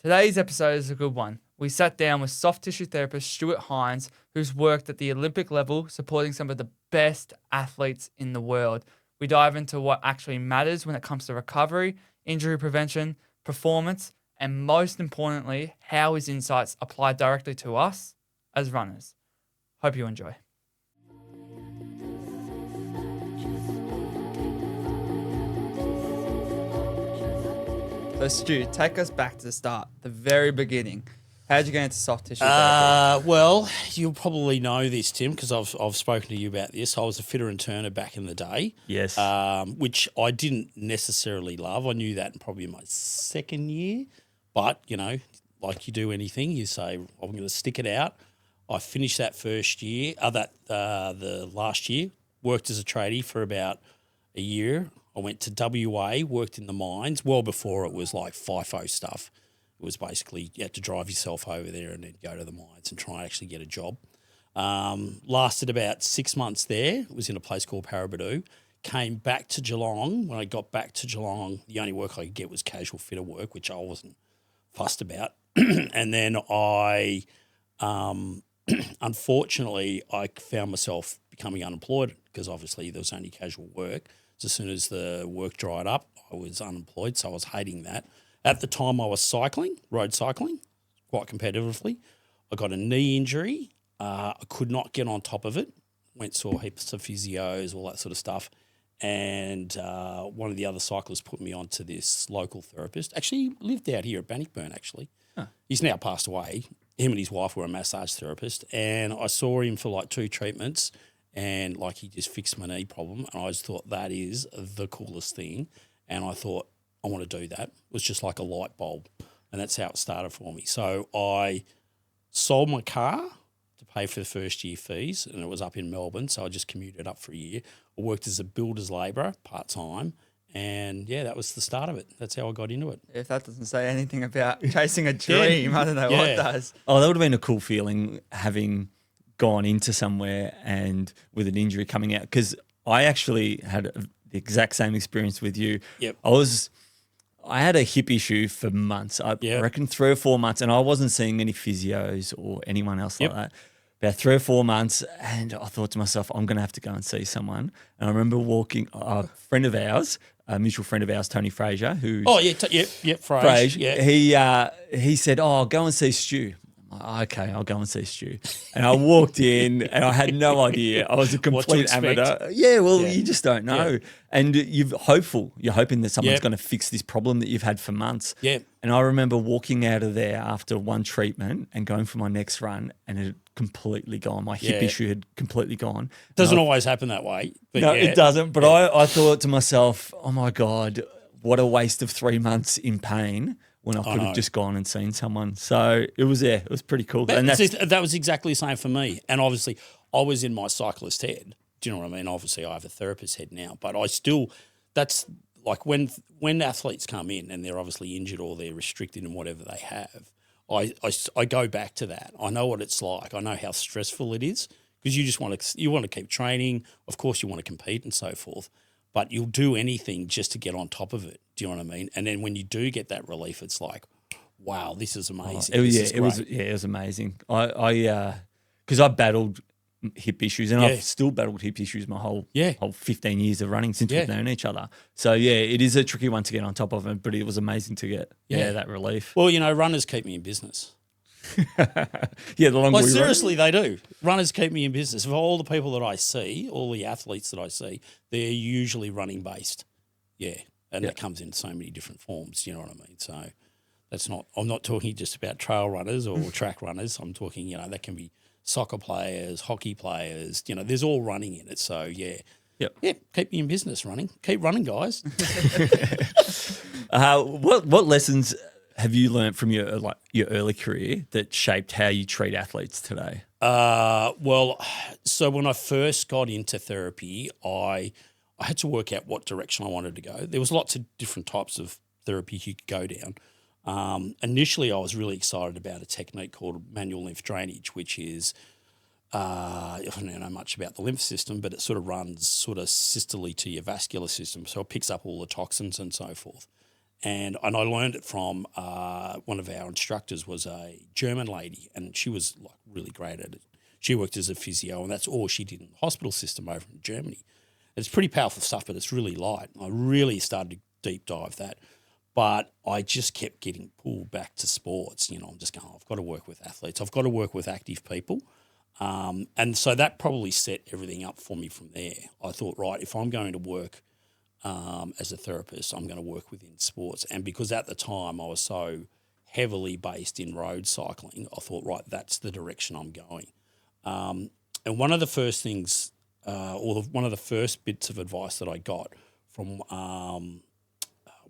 Today's episode is a good one. We sat down with soft tissue therapist Stuart Hinds, who's worked at the Olympic level supporting some of the best athletes in the world. We dive into what actually matters when it comes to recovery, injury prevention, performance, and most importantly, how his insights apply directly to us as runners. Hope you enjoy. So Stu, take us back to the start, the very beginning. How'd you get into soft tissue therapy? Well, you'll probably know this, Tim, because I've spoken to you about this. I was a fitter and turner back in the day. Yes. Which I didn't necessarily love. I knew that in probably my second year. But, like you do anything, you say, I'm going to stick it out. I finished that first year, the last year, worked as a tradie for about a year. I went to WA, worked in the mines, well before it was like FIFO stuff. It was basically you had to drive yourself over there and then go to the mines and try and actually get a job. Lasted about 6 months there. It was in a place called Paraburdoo. Came back to Geelong. When I got back to Geelong, the only work I could get was casual fitter work, which I wasn't fussed about. And then I, unfortunately, I found myself becoming unemployed because obviously there was only casual work. So as soon as the work dried up, I was unemployed, so I was hating that. At the time I was cycling, road cycling, quite competitively. I got a knee injury. I could not get on top of it. Saw heaps of physios, all that sort of stuff. And one of the other cyclists put me on to this local therapist. Actually, he lived out here at Bannockburn, actually. Huh. He's now passed away. Him and his wife were a massage therapist. And I saw him for like 2 treatments and like he just fixed my knee problem. And I just thought that is the coolest thing. And I thought, I want to do that. It was just like a light bulb. And that's how it started for me. So I sold my car to pay for the first year fees, and it was up in Melbourne, so I just commuted up for a year. I worked as a builder's labourer part-time, and, yeah, that was the start of it. That's how I got into it. If that doesn't say anything about chasing a dream, I don't know what does. Oh, that would have been a cool feeling having gone into somewhere and with an injury coming out, because I actually had the exact same experience with you. Yep. I had a hip issue for months. I reckon 3 or 4 months, and I wasn't seeing any physios or anyone else like that. About 3 or 4 months, and I thought to myself, I'm going to have to go and see someone. And I remember walking, a friend of ours, a mutual friend of ours, Tony Fraser, who's... Oh, yeah, Fraser. Yeah. He said, go and see Stu. I'm like, okay, I'll go and see Stu. And I walked in and I had no idea. I was a complete amateur. Yeah, you just don't know. Yeah. And you're hoping that someone's going to fix this problem that you've had for months. Yeah. And I remember walking out of there after one treatment and going for my next run, and it had completely gone. My hip issue had completely gone. Doesn't always happen that way. But no, it doesn't. But I thought to myself, oh my God, what a waste of 3 months in pain, when I could have just gone and seen someone. So it was pretty cool. And that was exactly the same for me. And obviously I was in my cyclist head. Do you know what I mean? Obviously I have a therapist head now, but that's like when athletes come in and they're obviously injured or they're restricted in whatever they have, I go back to that. I know what it's like. I know how stressful it is, because you want to keep training. Of course you want to compete and so forth, but you'll do anything just to get on top of it. Do you know what I mean? And then when you do get that relief, it's like, wow, this is amazing. It was amazing. Because I battled hip issues, and I've still battled hip issues my whole 15 years of running since we've known each other. So it is a tricky one to get on top of it, but it was amazing to get that relief. Well, runners keep me in business. The longer seriously, they do. Runners keep me in business. Of all the people that I see, all the athletes that I see, they're usually running based. Yeah. And that comes in so many different forms, you know what I mean? So I'm not talking just about trail runners or track runners. I'm talking, that can be soccer players, hockey players, there's all running in it. So keep me in business running. Keep running, guys. What lessons have you learned from your early career that shaped how you treat athletes today? So when I first got into therapy, I had to work out what direction I wanted to go. There was lots of different types of therapy you could go down. Initially, I was really excited about a technique called manual lymph drainage, which is, I don't know much about the lymph system, but it runs systole to your vascular system. So it picks up all the toxins and so forth. And I learned it from one of our instructors was a German lady, and she was like really great at it. She worked as a physio, and that's all she did in the hospital system over in Germany. It's pretty powerful stuff, but it's really light. I really started to deep dive that. But I just kept getting pulled back to sports. You know, I'm just going, I've got to work with athletes. I've got to work with active people. And so that probably set everything up for me from there. I thought, right, if I'm going to work as a therapist, I'm going to work within sports. And because at the time I was so heavily based in road cycling, I thought, right, that's the direction I'm going. And one of the first things, one of the first bits of advice that I got from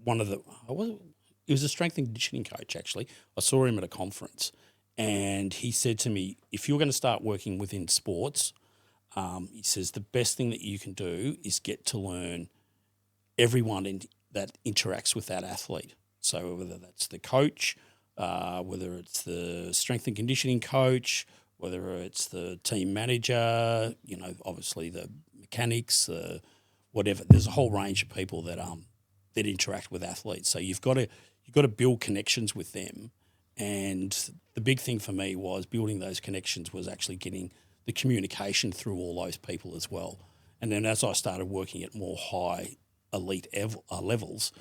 it was a strength and conditioning coach, actually. I saw him at a conference, and he said to me, if you're going to start working within sports, he says the best thing that you can do is get to learn everyone that interacts with that athlete. So whether that's the coach, whether it's the strength and conditioning coach, whether it's the team manager, you know, obviously the mechanics, whatever. There's a whole range of people that interact with athletes. So you've got to build connections with them. And the big thing for me was building those connections was actually getting the communication through all those people as well. And then as I started working at more high elite levels,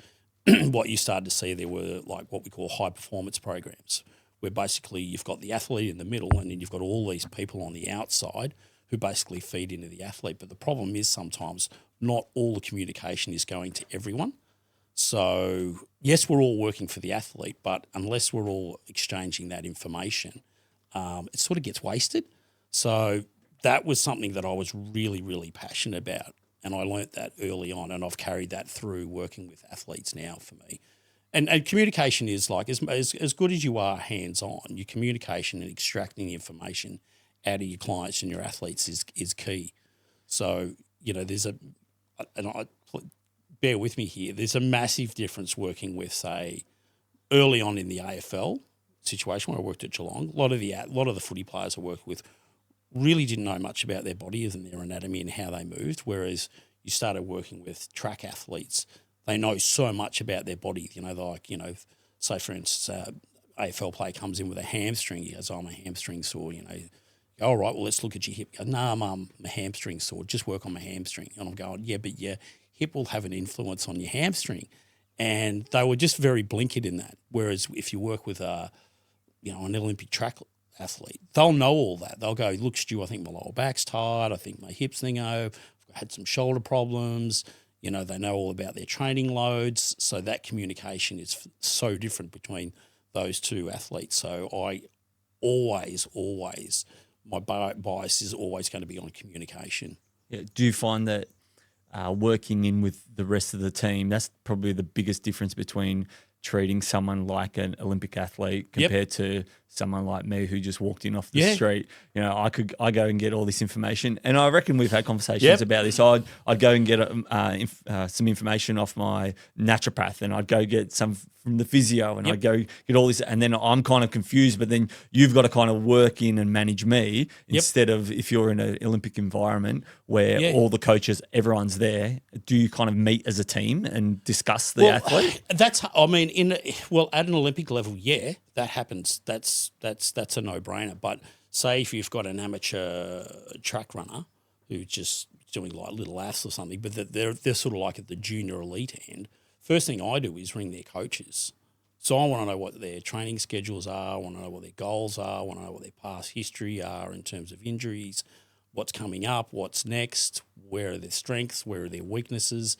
what you started to see there were like what we call high performance programs, where basically you've got the athlete in the middle and then you've got all these people on the outside who basically feed into the athlete. But the problem is sometimes not all the communication is going to everyone. So yes, we're all working for the athlete, but unless we're all exchanging that information, it sort of gets wasted. So that was something that I was really, really passionate about. And I learnt that early on, and I've carried that through working with athletes now for me. And communication is like, as good as you are hands-on, your communication and extracting the information out of your clients and your athletes is key. So, you know, bear with me here, there's a massive difference working with, say, early on in the AFL situation where I worked at Geelong. A lot of the footy players I worked with really didn't know much about their bodies and their anatomy and how they moved, whereas you started working with track athletes, they know so much about their body. You know, like, you know, say for instance, AFL player comes in with a hamstring. He goes, "Oh, my hamstring sore." You know, all right, well, let's look at your hip. Go, "Nah, mum, my hamstring sore. Just work on my hamstring." And I'm going, "Yeah, but your hip will have an influence on your hamstring." And they were just very blinkered in that. Whereas if you work with an Olympic track athlete, they'll know all that. They'll go, "Look, Stu, I think my lower back's tired. I think my hips I've had some shoulder problems." You know, they know all about their training loads. So that communication is so different between those two athletes. So I always, my bias is always going to be on communication. Yeah. Do you find that working in with the rest of the team, that's probably the biggest difference between treating someone like an Olympic athlete compared to someone like me who just walked in off the street? You know, I go and get all this information, and I reckon we've had conversations about this. I'd go and get some information off my naturopath, and I'd go get some from the physio, and I'd go get all this, and then I'm kind of confused, but then you've got to kind of work in and manage me instead of if you're in an Olympic environment where all the coaches, everyone's there. Do you kind of meet as a team and discuss the athlete? At an Olympic level, that happens. That's a no-brainer. But say if you've got an amateur track runner who's just doing like little laths or something, but they're sort of like at the junior elite end, first thing I do is ring their coaches. So I want to know what their training schedules are, I want to know what their goals are, I want to know what their past history are in terms of injuries, what's coming up, what's next, where are their strengths, where are their weaknesses,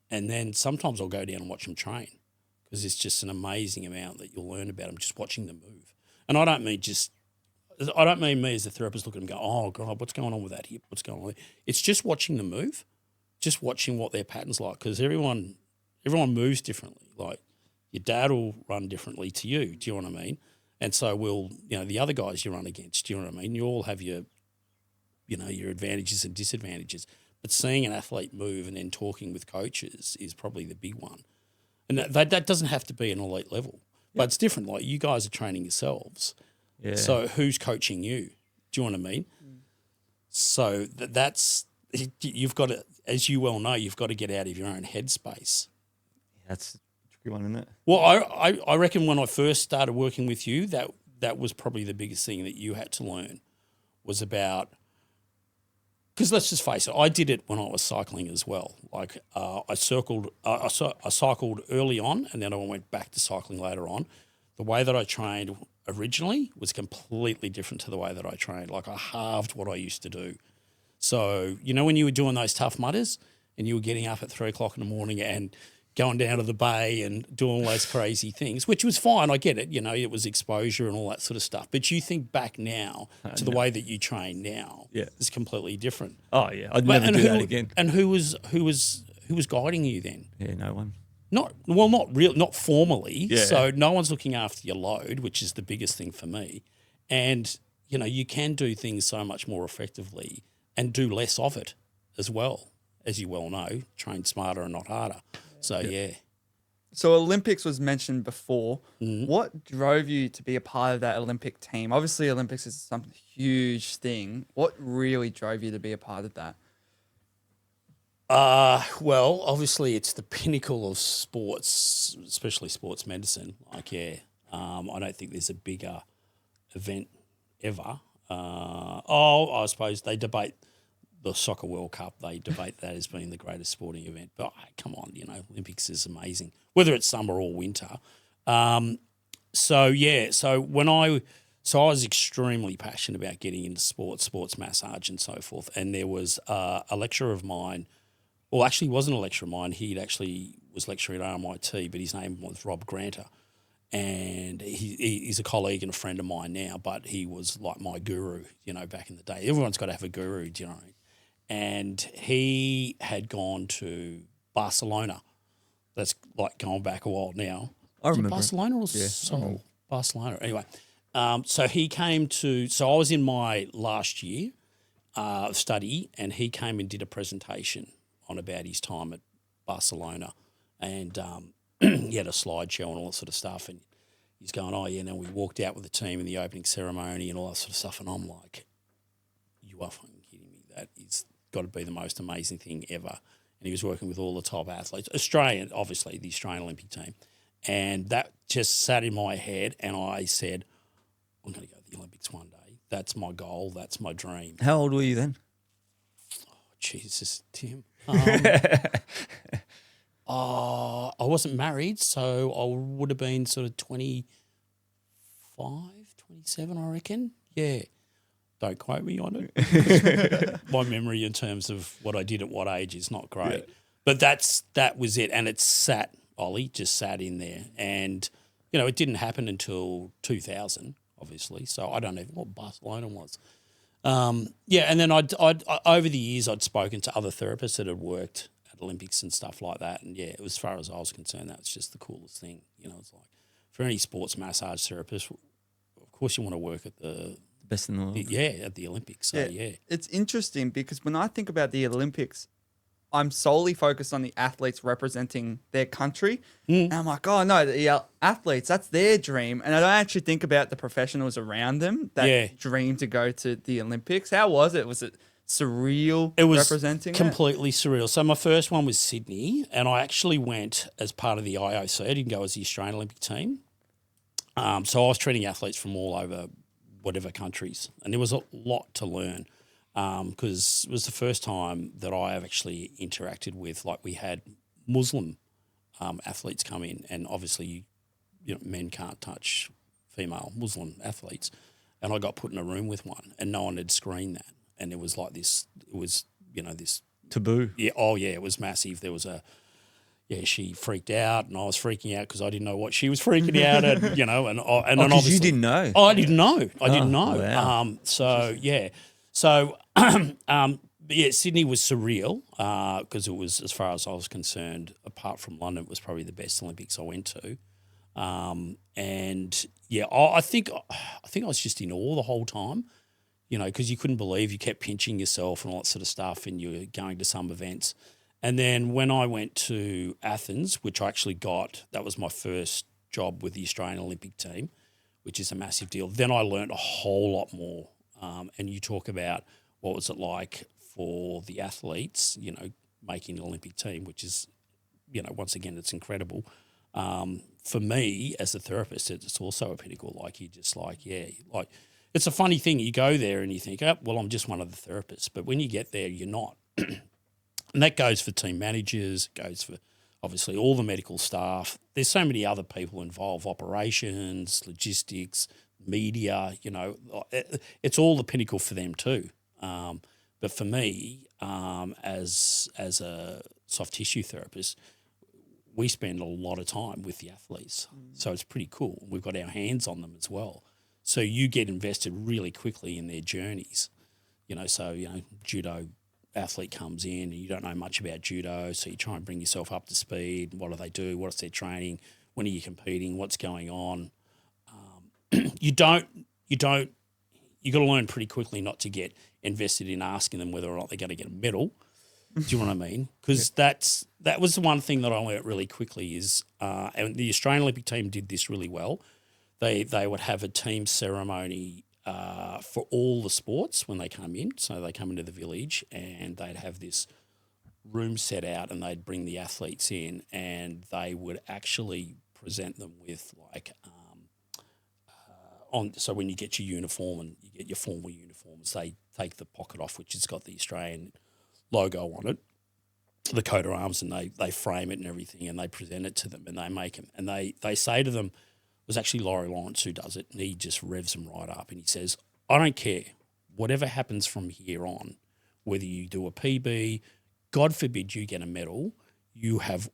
and then sometimes I'll go down and watch them train, because it's just an amazing amount that you'll learn about them just watching them move. And I don't mean me as a therapist looking at them and go, "Oh God, what's going on with that hip? What's going on?" It's just watching them move, just watching what their pattern's like, because everyone moves differently. Like your dad will run differently to you. Do you know what I mean? And so the other guys you run against, do you know what I mean? You all have your advantages and disadvantages. But seeing an athlete move and then talking with coaches is probably the big one. And that doesn't have to be an elite level, but it's different. Like you guys are training yourselves. Yeah. So who's coaching you? Do you know what I mean? So you've got to, as you well know, you've got to get out of your own headspace. That's good one, isn't it? Well, I reckon when I first started working with you, that was probably the biggest thing that you had to learn was about. Because let's just face it, I did it when I was cycling as well. Like I cycled early on, and then I went back to cycling later on. The way that I trained originally was completely different to the way that I trained. Like I halved what I used to do. So when you were doing those tough mudders, and you were getting up at 3 o'clock in the morning and going down to the bay and doing all those crazy things, which was fine. I get it. It was exposure and all that sort of stuff. But you think back now to the way that you train now, it's completely different. Oh yeah, I'd never do that again. And who was guiding you then? Yeah, no one. Not formally. Yeah. So no one's looking after your load, which is the biggest thing for me. And you can do things so much more effectively and do less of it as well, as you well know. Train smarter and not harder. So, yeah. So Olympics was mentioned before. Mm-hmm. What drove you to be a part of that Olympic team? Obviously, Olympics is some huge thing. What really drove you to be a part of that? Well, obviously, it's the pinnacle of sports, especially sports medicine. I don't think there's a bigger event ever. I suppose they debate the Soccer World Cup, they debate that as being the greatest sporting event. But come on, Olympics is amazing, whether it's summer or winter. So I was extremely passionate about getting into sports massage and so forth. And there was a lecturer of mine, well, actually he wasn't a lecturer of mine. He actually was lecturing at RMIT, but his name was Rob Granter. And he's a colleague and a friend of mine now, but he was like my guru, back in the day. Everyone's got to have a guru, do you know what I mean? And he had gone to Barcelona. That's like going back a while now. I remember. Barcelona or Seoul? Barcelona. Anyway, so he came to – so I was in my last year of study, and he came and did a presentation on about his time at Barcelona. And he had a slideshow and all that sort of stuff. And he's going, oh, yeah, and then we walked out with the team in the opening ceremony and all that sort of stuff. And I'm like, you are fucking kidding me. That is – got to be the most amazing thing ever. And he was working with all the top athletes, Australian, obviously, the Australian Olympic team. And that just sat in my head, and I said, I'm going to go to the Olympics one day. That's my goal. That's my dream. How old were you then? Oh, Jesus, Tim. I wasn't married, so I would have been sort of 25, 27, I reckon. Yeah. Don't quote me on it. My memory in terms of what I did at what age is not great. Yeah. But that was it. And it sat, Ollie, just sat in there. And, it didn't happen until 2000, obviously. So I don't even know what Barcelona was. And then I'd over the years I'd spoken to other therapists that had worked at Olympics and stuff like that. And, as far as I was concerned, that's just the coolest thing. It's like for any sports massage therapist, of course you want to work at the – best in the world. At the Olympics. So, It's interesting because when I think about the Olympics, I'm solely focused on the athletes representing their country. And I'm like, oh, no, the athletes, that's their dream. And I don't actually think about the professionals around them that dream to go to the Olympics. How was it? Was it surreal representing completely surreal. So my first one was Sydney, and I actually went as part of the IOC. I didn't go as the Australian Olympic team. So I was treating athletes from all over whatever countries. And there was a lot to learn because it was the first time that I have actually interacted with, like we had Muslim athletes come in, and obviously men can't touch female Muslim athletes. And I got put in a room with one, and no one had screened that. And it was like this, it was, this taboo. Yeah. Oh yeah. It was massive. There was she freaked out, and I was freaking out because I didn't know what she was freaking out at, and then obviously you didn't know. Oh, I didn't know. I didn't know. Wow. Sydney was surreal because it was, as far as I was concerned, apart from London, it was probably the best Olympics I went to. I think I was just in awe the whole time, because you couldn't believe, you kept pinching yourself and all that sort of stuff, and you were going to some events. And then when I went to Athens, which I actually got, that was my first job with the Australian Olympic team, which is a massive deal. Then I learned a whole lot more. And you talk about what was it like for the athletes, making an Olympic team, which is, once again, it's incredible. For me, as a therapist, it's also a pinnacle. Like, you just like it's a funny thing. You go there and you think, oh, well, I'm just one of the therapists. But when you get there, you're not. And that goes for team managers, it goes for obviously all the medical staff. There's so many other people involved, operations, logistics, media, it's all the pinnacle for them too. But for me, as a soft tissue therapist, we spend a lot of time with the athletes. So it's pretty cool. We've got our hands on them as well. So you get invested really quickly in their journeys. Judo athlete comes in and you don't know much about judo, so you try and bring yourself up to speed. What do they do? What's their training? When are you competing? What's going on? You got to learn pretty quickly not to get invested in asking them whether or not they're going to get a medal. Do you know what I mean? Because that was the one thing that I learnt really quickly is, and the Australian Olympic team did this really well. They would have a team ceremony for all the sports when they come in. So they come into the village and they'd have this room set out and they'd bring the athletes in and they would actually present them with so when you get your uniform and you get your formal uniforms, they take the pocket off, which has got the Australian logo on it, the coat of arms, and they frame it and everything and they present it to them and they make them. And they say to them, it was actually Laurie Lawrence who does it, and he just revs them right up and he says, I don't care. Whatever happens from here on, whether you do a PB, God forbid you get a medal, you have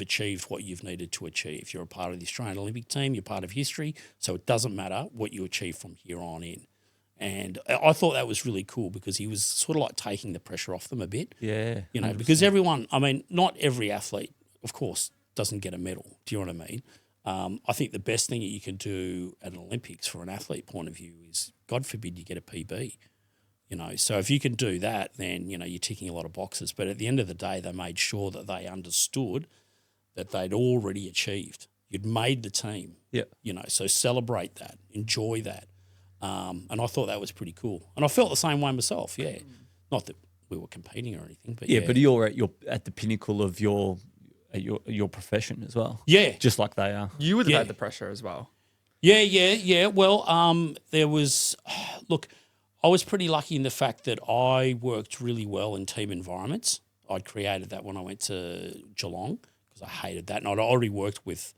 achieved what you've needed to achieve. You're a part of the Australian Olympic team, you're part of history, so it doesn't matter what you achieve from here on in. And I thought that was really cool because he was sort of like taking the pressure off them a bit. Yeah. Because not every athlete, of course, doesn't get a medal. Do you know what I mean? I think the best thing that you can do at an Olympics for an athlete point of view is, God forbid you get a PB. So if you can do that, then, you're ticking a lot of boxes. But at the end of the day, they made sure that they understood that they'd already achieved. You'd made the team. Yeah. So celebrate that, enjoy that. And I thought that was pretty cool. And I felt the same way myself, yeah. Not that we were competing or anything, but yeah. But you're at the pinnacle of your profession as well. Yeah. Just like they are. You would have had the pressure as well. Yeah. Well, there was look, I was pretty lucky in the fact that I worked really well in team environments. I'd created that when I went to Geelong because I hated that. And I'd already worked with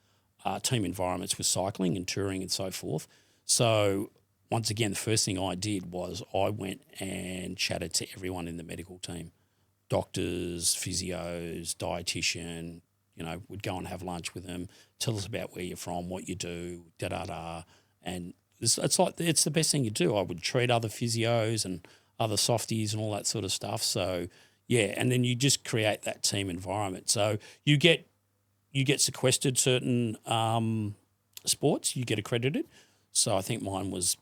team environments with cycling and touring and so forth. So once again, the first thing I did was I went and chatted to everyone in the medical team, doctors, physios, dietitian, would go and have lunch with them, tell us about where you're from, what you do, da-da-da. And it's the best thing you do. I would treat other physios and other softies and all that sort of stuff. So, yeah, and then you just create that team environment. So you get sequestered certain sports, you get accredited. So I think mine was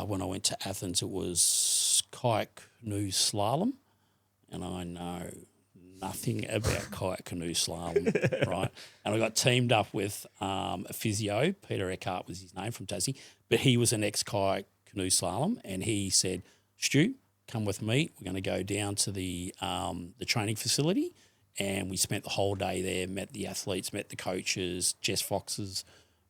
when I went to Athens, it was kayak canoe slalom, and I know nothing about kayak canoe slalom, right? And I got teamed up with a physio, Peter Eckhart was his name, from Tassie, but he was an ex-kayak canoe slalom, and he said, Stu, come with me. We're going to go down to the training facility, and we spent the whole day there, met the athletes, met the coaches. Jess Fox's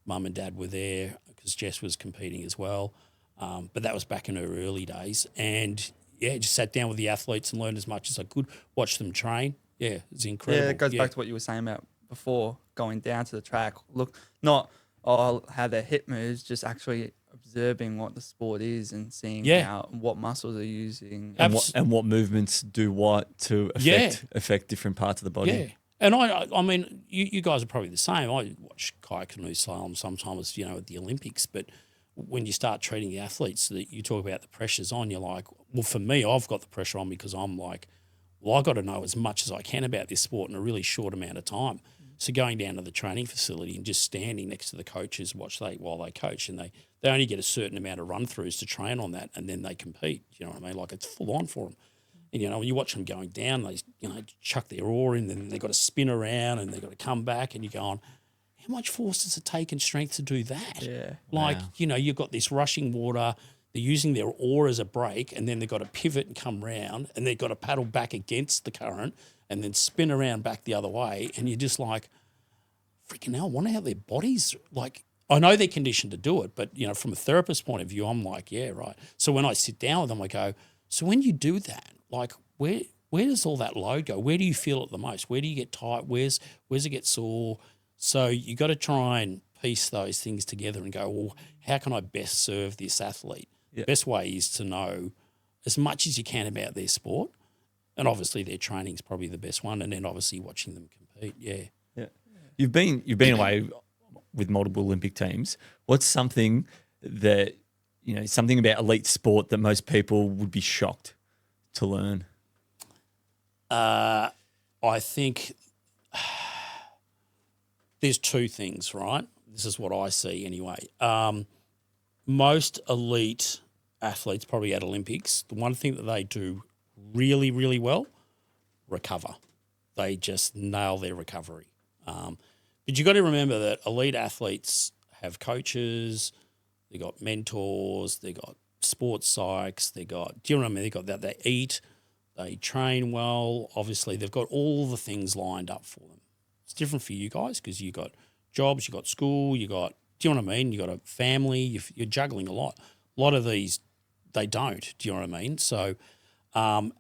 mum and dad were there because Jess was competing as well. But that was back in her early days. And, yeah, just sat down with the athletes and learned as much as I could, watch them train. Yeah, it's incredible. Yeah, it goes back to what you were saying about before, going down to the track. Look, not how their hip moves, just actually observing what the sport is and seeing what muscles are using. And what movements do what to affect different parts of the body. Yeah. And I mean, you guys are probably the same. I watch kayak canoe slalom sometimes, at the Olympics, but when you start treating the athletes, that you talk about the pressures on, you're like, well, for me, I've got the pressure on because I'm like, well, I got to know as much as I can about this sport in a really short amount of time. So going down to the training facility and just standing next to the coaches while they coach, and they only get a certain amount of run-throughs to train on that, and then they compete. You know what I mean? Like, it's full on for them. And, when you watch them going down, they, chuck their oar in, and they've got to spin around, and they've got to come back, and you're going, how much force does it take and strength to do that? Yeah. Like, you've got this rushing water, they're using their oar as a brake, and then they've got to pivot and come round, and they've got to paddle back against the current and then spin around back the other way, and you're just like, freaking hell, I wonder how their bodies, like, I know they're conditioned to do it, but, from a therapist point of view, I'm like, yeah, right. So when I sit down with them, I go, so when you do that, like, where does all that load go? Where do you feel it the most? Where do you get tight? Where's it get sore? So you got to try and piece those things together and go, well, how can I best serve this athlete? The best way is to know as much as you can about their sport, and obviously their training is probably the best one, and then obviously watching them compete. Yeah. You've been away with multiple Olympic teams. What's something that something about elite sport that most people would be shocked to learn? I think there's two things, right? This is what I see anyway. Most elite athletes, probably at Olympics, the one thing that they do really, really well, recover. They just nail their recovery. But you got to remember that elite athletes have coaches, they got mentors, they got sports psychs, do you know what I mean? They got that. They eat, they train well. Obviously, they've got all the things lined up for them. It's different for you guys because you got jobs, you got school, do you know what I mean? You got a family, you're juggling a lot. A lot of these, they don't. Do you know what I mean? So, and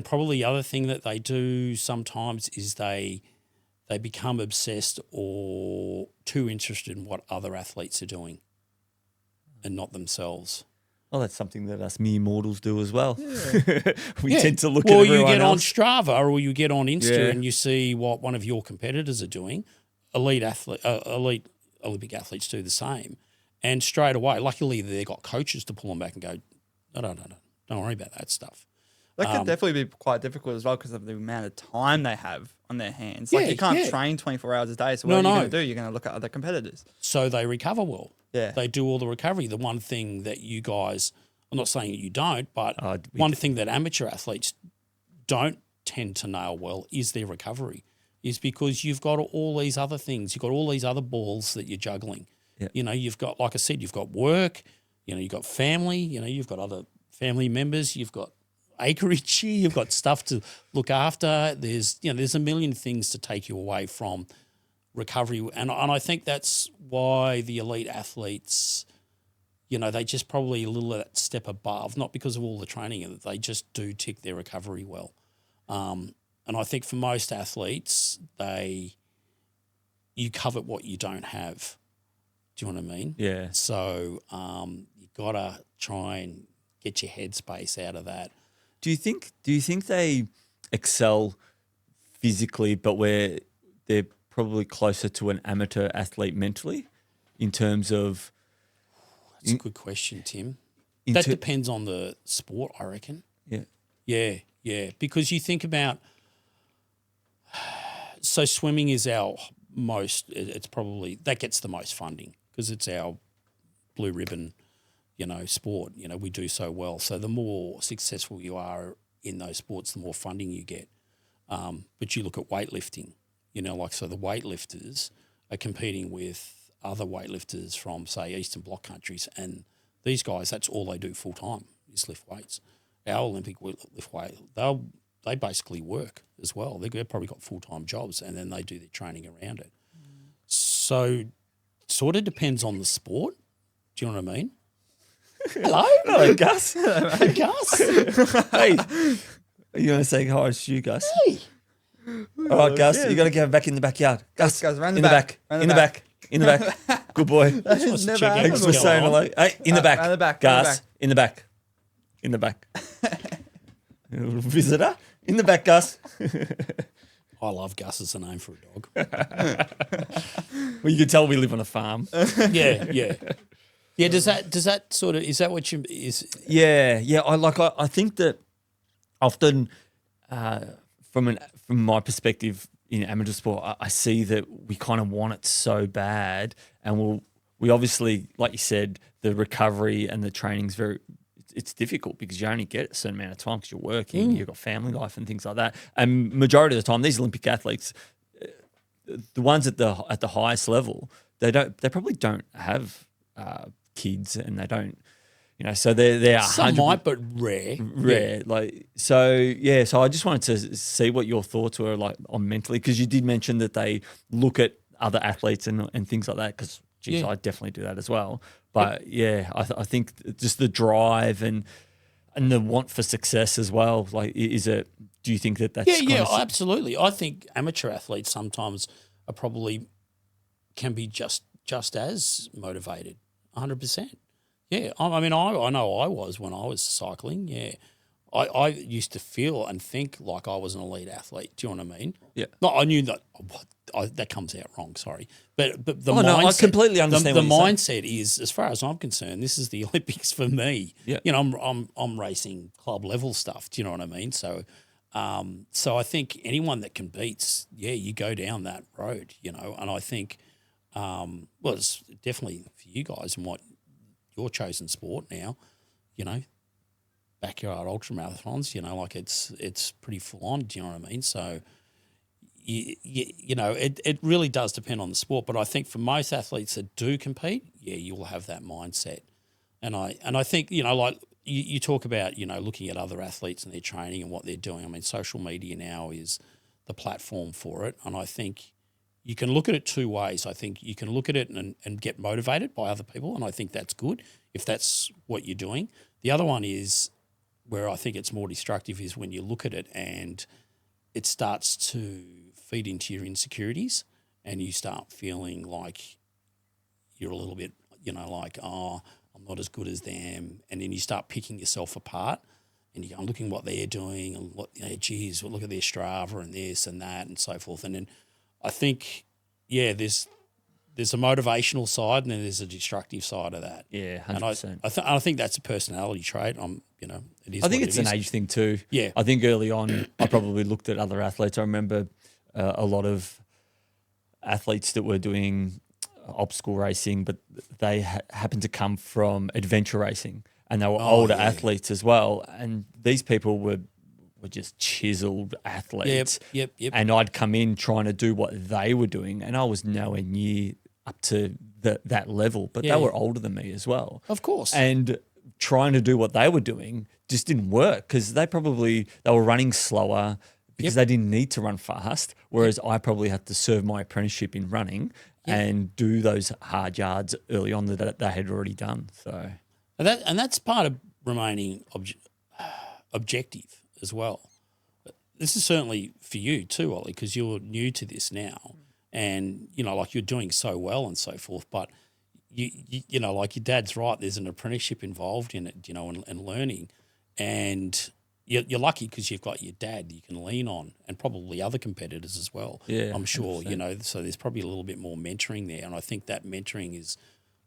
probably the other thing that they do sometimes is they become obsessed or too interested in what other athletes are doing and not themselves. Well, that's something that us mere mortals do as well. Yeah. We tend to look at everyone you get else. on Strava or you get on Insta and you see what one of your competitors are doing. Elite Olympic athletes do the same. And straight away, luckily they've got coaches to pull them back and go, no, don't worry about that stuff. That could definitely be quite difficult as well because of the amount of time they have on their hands. Like you can't train 24 hours a day. So what are you going to do? You're going to look at other competitors. So they recover well. Yeah. They do all the recovery. The one thing that you guys, I'm not saying that you don't, but one thing that amateur athletes don't tend to nail well is their recovery, is because you've got all these other things. You've got all these other balls that you're juggling. Yep. You've got, like I said, you've got work, you've got family, you've got other family members, you've got acreage, you've got stuff to look after. There's a million things to take you away from recovery. And I think that's why the elite athletes, they just probably a little that step above, not because of all the training, they just do tick their recovery well. And I think for most athletes, you covet what you don't have. Do you know what I mean? Yeah. So you got to try and get your headspace out of that. Do you think they excel physically, but where they're probably closer to an amateur athlete mentally in terms of? That's a good question, Tim. That depends on the sport, I reckon. Yeah. Because you think about, so swimming is our it's probably, that gets the most funding because it's our blue ribbon, sport. We do so well. So the more successful you are in those sports, the more funding you get. But you look at weightlifting, so the weightlifters are competing with other weightlifters from, say, Eastern Bloc countries, and these guys, that's all they do full time is lift weights. Our Olympic lift weight, they basically work as well. They've probably got full-time jobs, and then they do their training around it. So sort of depends on the sport. Do you know what I mean? Hello? Hello, Gus. Hey, Gus. Hey, are you going to say hi to you, Gus? Hey. All right, Gus, you got to go back in the backyard. Gus, around in the back. In the back. In the back. Good boy. Just never check happened Thanks what's for going saying on. hello. Hey, in the back. Around the back, Gus, in the back. In the back. Visitor? In the back, Gus. I love Gus as a name for a dog. Well, you can tell we live on a farm. Yeah. Yeah, does that sort of, is that what you is? Yeah. I think that often, from my perspective in amateur sport, I see that we kind of want it so bad, and we obviously, like you said, the recovery and the training's it's difficult because you only get a certain amount of time because you're working, you've got family life and things like that. And majority of the time, these Olympic athletes, the ones at the highest level, they probably don't have kids, and they don't, so they are Some might, but rare. Yeah. So I just wanted to see what your thoughts were like on mentally, because you did mention that they look at other athletes and things like that, because, geez, I definitely do that as well. But, I think just the drive and the want for success as well. Like, do you think that's absolutely. I think amateur athletes sometimes are probably can be just as motivated, 100%. Yeah, I mean, I know I was when I was cycling, yeah. I used to feel and think like I was an elite athlete. Do you know what I mean? Yeah. No, I knew that. That comes out wrong. Sorry, but the mindset. No, I completely understand. The mindset is, as far as I'm concerned, this is the Olympics for me. Yeah. You know, I'm racing club level stuff. Do you know what I mean? So, so I think anyone that competes, you go down that road. You know, and I think, well, it's definitely for you guys and what your chosen sport now. You know, backyard ultra marathons, you know, like it's pretty full on. Do you know what I mean? So, you know, it really does depend on the sport. But I think for most athletes that do compete, you will have that mindset. And I think, you know, like you talk about, you know, looking at other athletes and their training and what they're doing. I mean, social media now is the platform for it. And I think you can look at it two ways. I think you can look at it and get motivated by other people. And I think that's good if that's what you're doing. The other one is, where I think it's more destructive, is when you look at it and it starts to feed into your insecurities and you start feeling like you're a little bit, you know, like, oh, I'm not as good as them. And then you start picking yourself apart and you go looking what they're doing and what, you know, geez, well, look at their Strava and this and that and so forth. And then I think, there's a motivational side and then there's a destructive side of that. Yeah, 100%. And I think that's a personality trait. You know, it is. I think it's an age thing too. Yeah. I think early on I probably looked at other athletes. I remember a lot of athletes that were doing obstacle racing, but they happened to come from adventure racing, and they were older athletes as well. And these people were just chiseled athletes. Yep. And I'd come in trying to do what they were doing, and I was nowhere near up to that level. But they were older than me as well. Of course. And trying to do what they were doing just didn't work, because they were running slower because they didn't need to run fast, whereas I probably had to serve my apprenticeship in running and do those hard yards early on that they had already done. So, and that's part of remaining objective as well. This is certainly for you too, Ollie, because you're new to this now, and you know, like, you're doing so well and so forth. But you know, like, your dad's right. There's an apprenticeship involved in it, you know, and learning, and you're lucky because you've got your dad you can lean on, and probably other competitors as well. Yeah, I'm sure 100%. you know. So there's probably a little bit more mentoring there, and I think that mentoring is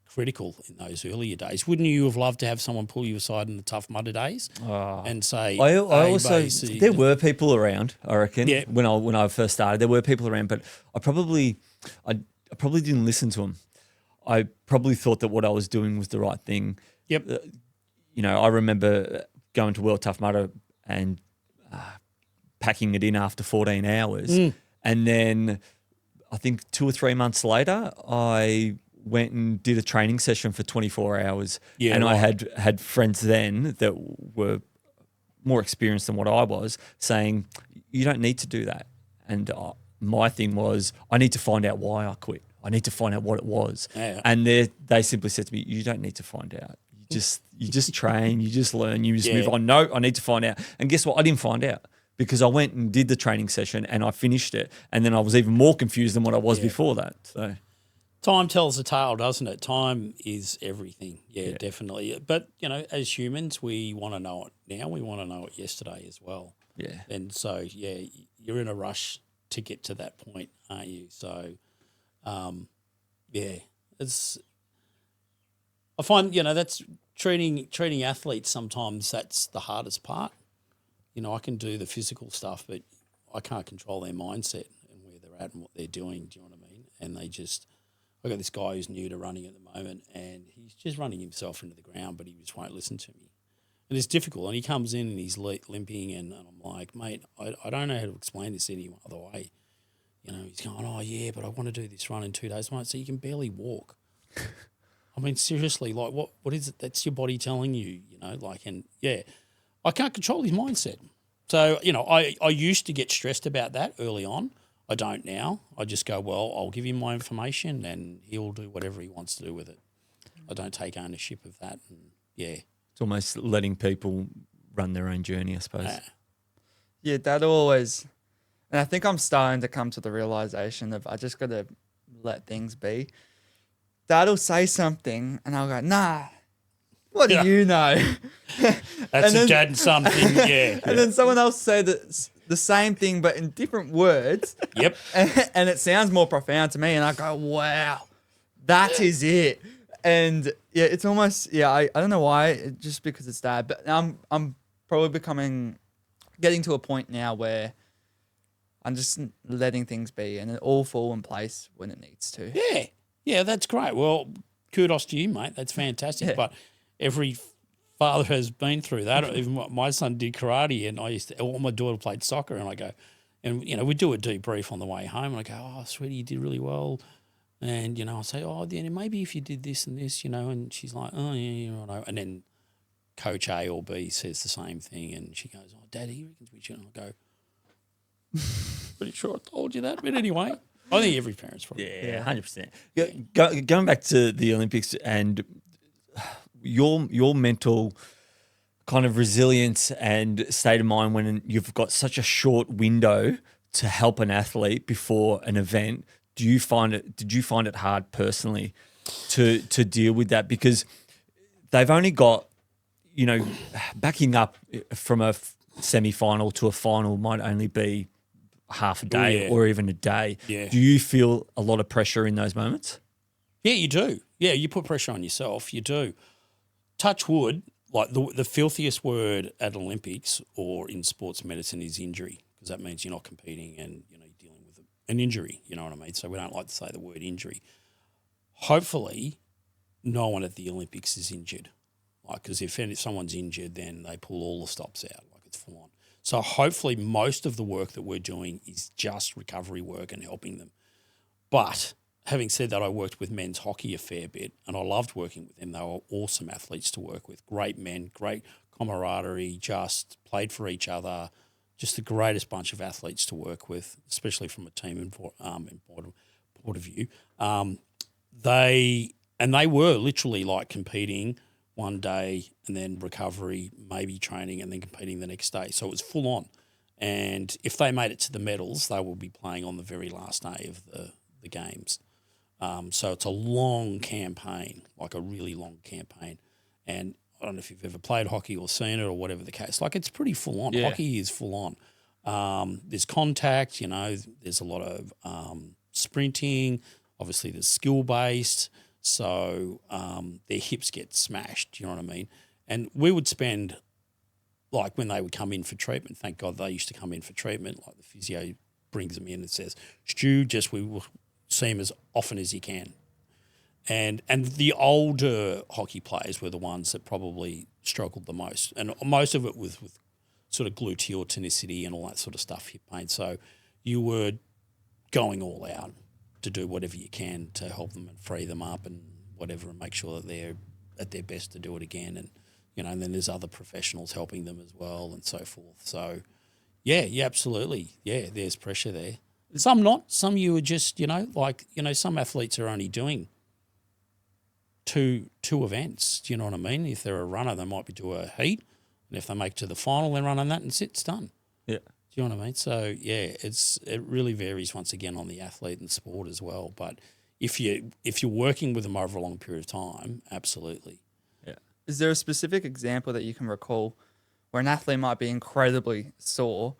critical in those earlier days. Wouldn't you have loved to have someone pull you aside in the Tough Mudder days and say, I A, also B, C, there were people around, I reckon, Yeah. when I first started, there were people around, but I probably didn't listen to them. I probably thought that what I was doing was the right thing. Yep. You know, I remember going to World Tough Mudder and packing it in after 14 hours. And then I think 2 or 3 months later, I went and did a training session for 24 hours. Yeah, and I right. had friends then that were more experienced than what I was, saying, you don't need to do that. And my thing was, I need to find out why I quit. I need to find out what it was. Yeah. And they simply said to me, you don't need to find out. You just train, you just learn, you just move on. No, I need to find out. And guess what? I didn't find out, because I went and did the training session and I finished it. And then I was even more confused than what I was before that. So time tells the tale, doesn't it? Time is everything. Yeah, definitely. But, you know, as humans, we want to know it now. We want to know it yesterday as well. Yeah. And so, you're in a rush to get to that point, aren't you? So, I find, you know, that's treating athletes, sometimes that's the hardest part. You know, I can do the physical stuff, but I can't control their mindset and where they're at and what they're doing. Do you know what I mean? And I got this guy who's new to running at the moment, and he's just running himself into the ground, but he just won't listen to me. And it's difficult. And he comes in and he's limping, and I'm like, mate, I don't know how to explain this any other way. You know, he's going, oh, yeah, but I want to do this run in 2 days. Mate, so you can barely walk. I mean, seriously, like, what is it? That's your body telling you, you know, like, and I can't control his mindset. So, you know, I used to get stressed about that early on. I don't now. I just go, well, I'll give him my information and he'll do whatever he wants to do with it. I don't take ownership of that. And yeah. It's almost letting people run their own journey, I suppose. Yeah, that always, and I think I'm starting to come to the realization of I just got to let things be. Dad'll say something and I'll go, nah, what do you know? That's a dad and son thing, yeah. And then someone else say the same thing but in different words. Yep. And it sounds more profound to me and I go, wow, that is it. And yeah, it's almost, I don't know why, just because it's dad, but I'm probably getting to a point now where I'm just letting things be and it all fall in place when it needs to. Yeah. Yeah, that's great. Well, kudos to you, mate. That's fantastic. Yeah. But every father has been through that. Even my son did karate and my daughter played soccer and I go, and, we do a debrief on the way home and I go, oh, sweetie, you did really well. And, I'll say, oh, then maybe if you did this and this, and she's like, oh, yeah, right. And then Coach A or B says the same thing and she goes, oh, Daddy, he reckons we should. And I go, pretty sure I told you that. But anyway, I think every parent's probably. Yeah, 100%. Going back to the Olympics and your mental kind of resilience and state of mind when you've got such a short window to help an athlete before an event, did you find it hard personally to deal with that? Because they've only got, backing up from a semi-final to a final might only be half a day or even a day. Yeah. Do you feel a lot of pressure in those moments? Yeah, you do. Yeah, you put pressure on yourself. You do. Touch wood, like the filthiest word at Olympics or in sports medicine is injury, because that means you're not competing and you're dealing with an injury. You know what I mean? So we don't like to say the word injury. Hopefully, no one at the Olympics is injured. Because if someone's injured, then they pull all the stops out. It's full on. So hopefully most of the work that we're doing is just recovery work and helping them. But having said that, I worked with men's hockey a fair bit and I loved working with them. They were awesome athletes to work with, great men, great camaraderie, just played for each other, just the greatest bunch of athletes to work with, especially from a team point of view. They were literally like competing one day and then recovery, maybe training and then competing the next day. So it was full on. And if they made it to the medals, they will be playing on the very last day of the games. So it's a long campaign, like a really long campaign. And I don't know if you've ever played hockey or seen it or whatever the case. It's pretty full on. Yeah. Hockey is full on. There's contact, there's a lot of sprinting. Obviously there's skill-based. So their hips get smashed, you know what I mean? And we would spend, when they would come in for treatment, thank God they used to come in for treatment, the physio brings them in and says, Stu, we will see him as often as you can. And the older hockey players were the ones that probably struggled the most. And most of it was with sort of gluteal tonicity and all that sort of stuff, hip pain. So you were going all out to do whatever you can to help them and free them up and whatever and make sure that they're at their best to do it again. And, and then there's other professionals helping them as well and so forth. So, yeah, absolutely. Yeah, there's pressure there. Some not. Some you are just, some athletes are only doing two events. Do you know what I mean? If they're a runner, they might be doing a heat. And if they make it to the final, they're running that and it's done. Yeah. Do you know what I mean? So, yeah, it really varies once again on the athlete and sport as well. But if you're working with them over a long period of time, absolutely. Yeah. Is there a specific example that you can recall where an athlete might be incredibly sore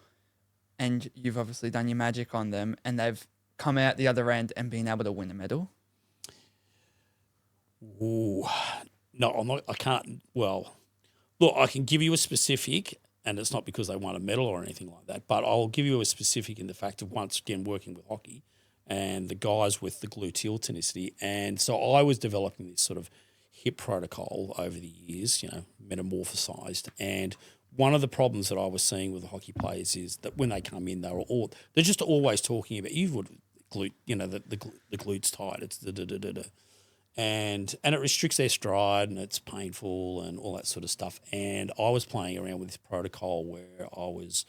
and you've obviously done your magic on them and they've come out the other end and been able to win a medal? Ooh, no, I'm not. I can't. Well, look, I can give you a specific. And it's not because they won a medal or anything like that, but I'll give you a specific in the fact of once again working with hockey and the guys with the gluteal tonicity. And so I was developing this sort of hip protocol over the years, metamorphosized. And one of the problems that I was seeing with the hockey players is that when they come in, they're just always talking about the glute's tight. It's the and it restricts their stride and it's painful and all that sort of stuff. And I was playing around with this protocol where I was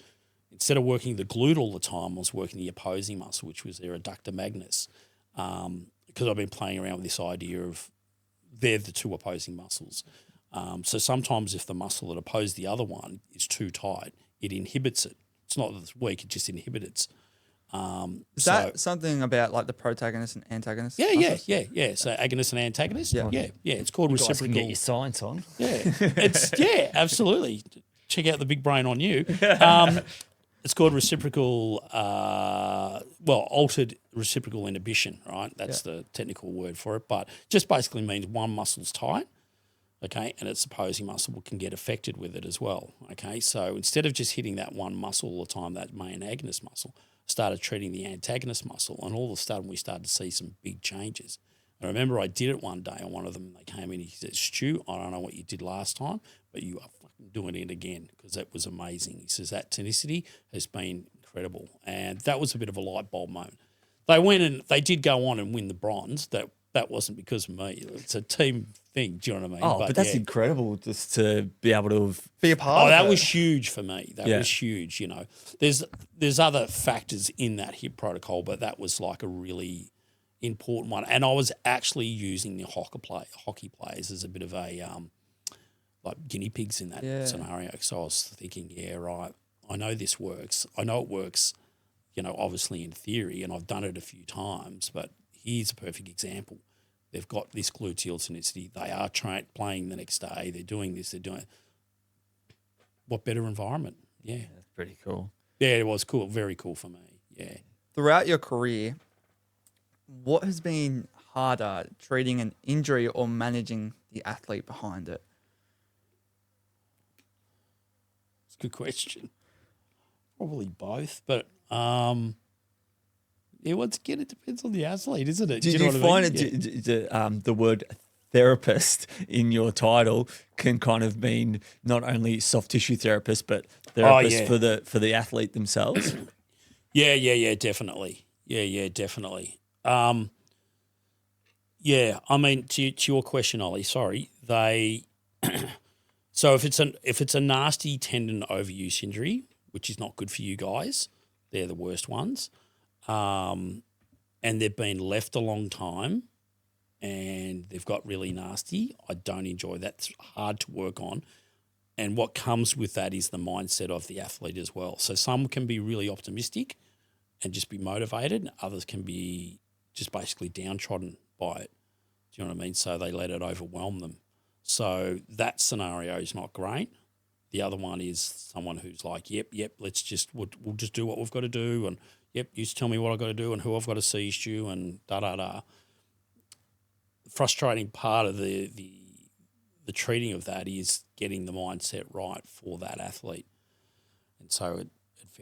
instead of working the glute all the time, I was working the opposing muscle, which was their adductor magnus, because I've been playing around with this idea of they're the two opposing muscles. So sometimes if the muscle that opposes the other one is too tight, it inhibits it. It's not that it's weak, it just inhibits it. Is that something about like the protagonist and antagonist? Yeah. So agonist and antagonist. Yeah. It's called You guys reciprocal. can get your science on. Yeah, absolutely. Check out the big brain on you. It's called reciprocal, altered reciprocal inhibition, right? That's the technical word for it, but just basically means one muscle's tight, okay, and its opposing muscle can get affected with it as well, okay? So instead of just hitting that one muscle all the time, that main agonist muscle, started treating the antagonist muscle, and all of a sudden we started to see some big changes. I remember I did it one day on one of them. They came in, he said, Stu, I don't know what you did last time, but you are fucking doing it again because that was amazing. He says that tonicity has been incredible. And that was a bit of a light bulb moment. They went and they did go on and win the bronze. That wasn't because of me. It's a team thing. Do you know what I mean? Oh, but that's incredible just to be able to Be a part of that it. was huge for me. That was huge, you know. There's other factors in that HIIT protocol, but that was like a really important one. And I was actually using the hockey players as a bit of a like guinea pigs in that scenario. So I was thinking, yeah, right, I know this works. I know it works, you know, obviously in theory, and I've done it a few times, but here's a perfect example. They've got this gluteal tonicity. They are playing the next day. They're doing this. They're doing what better environment? Yeah. That's pretty cool. Yeah, it was cool. Very cool for me. Yeah. Throughout your career, what has been harder, treating an injury or managing the athlete behind it? It's a good question. Probably both, but once again, it depends on the athlete, isn't it? Did you find the word therapist in your title can kind of mean not only soft tissue therapist, but therapist for the athlete themselves? Yeah, definitely. Yeah, definitely. I mean, to your question, Ollie, sorry, so if it's a nasty tendon overuse injury, which is not good for you guys, they're the worst ones, and they've been left a long time and they've got really nasty, I don't enjoy that. It's hard to work on. And what comes with that is the mindset of the athlete as well. So some can be really optimistic and just be motivated, and others can be just basically downtrodden by it. Do you know what I mean? So they let it overwhelm them. So that scenario is not great. The other one is someone who's like, yep, we'll just do what we've got to do, and yep, you just tell me what I've got to do and who I've got to see, Stu, and da-da-da. Frustrating part of the treating of that is getting the mindset right for that athlete. And so it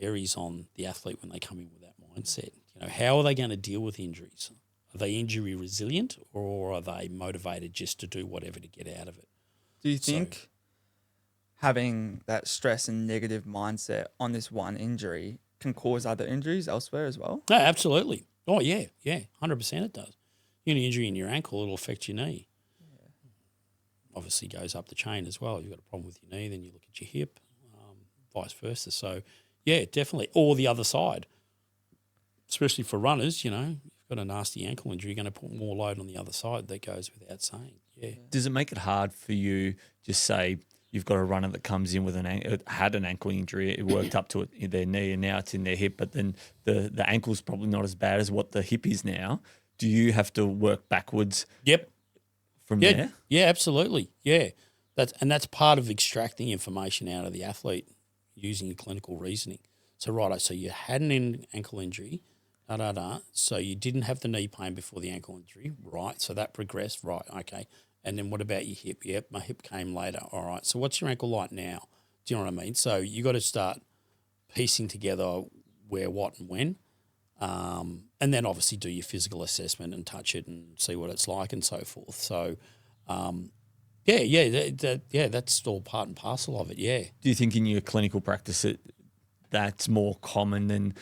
varies on the athlete when they come in with that mindset. You know, how are they going to deal with injuries? Are they injury resilient, or are they motivated just to do whatever to get out of it? Do you think having that stress and negative mindset on this one injury can cause other injuries elsewhere as well? No, absolutely. Oh, yeah, 100% it does. You get an injury in your ankle, it'll affect your knee. Yeah. Obviously goes up the chain as well. You've got a problem with your knee, then you look at your hip, vice versa. So, yeah, definitely. Or the other side, especially for runners, you know, you've got a nasty ankle injury, you're going to put more load on the other side. That goes without saying, yeah. Does it make it hard for you, just say you've got a runner that comes in with had an ankle injury, it worked up to it in their knee and now it's in their hip, but then the ankle's probably not as bad as what the hip is now. Do you have to work backwards? Yep. From there? Yeah, absolutely. Yeah. That's part of extracting information out of the athlete using your clinical reasoning. So, so you had an ankle injury, so you didn't have the knee pain before the ankle injury, right? So that progressed, right, okay. And then what about your hip? Yep, my hip came later. All right, so what's your ankle like now? Do you know what I mean? So you got to start piecing together where, what, and when. And then obviously do your physical assessment and touch it and see what it's like and so forth. So, that's all part and parcel of it, yeah. Do you think in your clinical practice that's more common than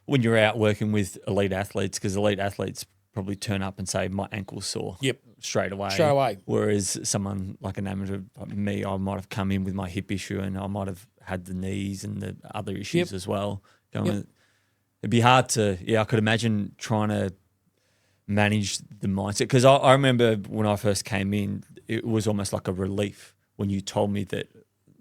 when you're out working with elite athletes? Because elite athletes probably turn up and say, my ankle's sore. Yep. straight away. Straight away. Whereas someone like an amateur like me, I might have come in with my hip issue and I might have had the knees and the other issues as well. It'd be hard to, I could imagine trying to manage the mindset. Because I remember when I first came in, it was almost like a relief when you told me that,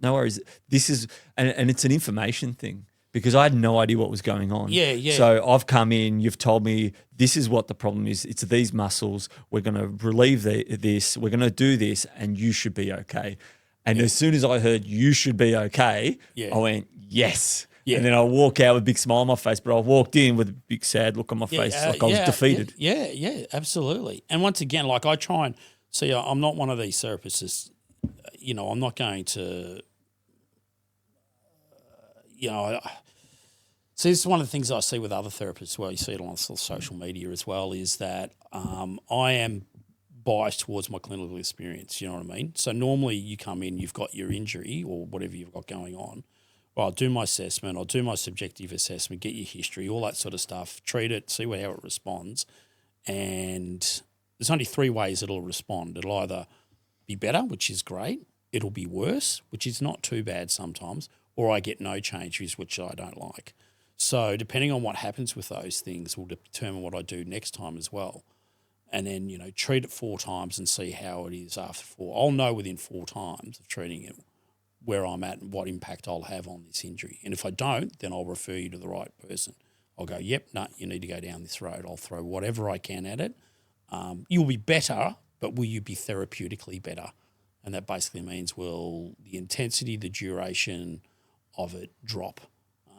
no worries, this is, and it's an information thing. Because I had no idea what was going on. Yeah. So I've come in, you've told me this is what the problem is. It's these muscles. We're going to relieve this. We're going to do this, and you should be okay. And as soon as I heard you should be okay, I went, yes. Yeah. And then I walk out with a big smile on my face, but I walked in with a big sad look on my face, like I was defeated. Yeah, absolutely. And once again, like I try and see, I'm not one of these therapists. I'm not going to, so this is one of the things I see with other therapists as well. You see it on social media as well, is that I am biased towards my clinical experience, you know what I mean? So normally you come in, you've got your injury or whatever you've got going on. Well, I'll do my assessment, I'll do my subjective assessment, get your history, all that sort of stuff, treat it, see how it responds. And there's only 3 ways it'll respond. It'll either be better, which is great. It'll be worse, which is not too bad sometimes, or I get no changes, which I don't like. So depending on what happens with those things will determine what I do next time as well. And then, treat it 4 times and see how it is after 4. I'll know within 4 times of treating it where I'm at and what impact I'll have on this injury. And if I don't, then I'll refer you to the right person. I'll go, you need to go down this road. I'll throw whatever I can at it. You'll be better, but will you be therapeutically better? And that basically means, will the intensity, the duration of it drop?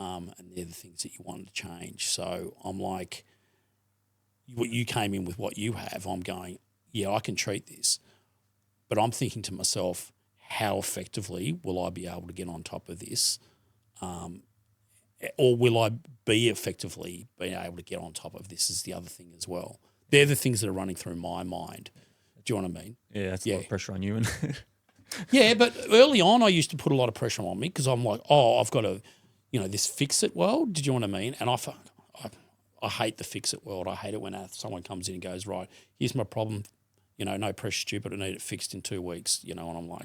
And they're the things that you want to change. So I'm like, you came in with what you have. I'm going, I can treat this. But I'm thinking to myself, how effectively will I be able to get on top of this? Or will I be effectively being able to get on top of this is the other thing as well. They're the things that are running through my mind. Do you know what I mean? Yeah, that's a lot of pressure on you. Yeah, but early on I used to put a lot of pressure on me because I'm like, I've got to, this fix-it world. Did you know what I mean? And I hate the fix-it world. I hate it when someone comes in and goes, right, here's my problem. No pressure, stupid. I need it fixed in 2 weeks. And I'm like,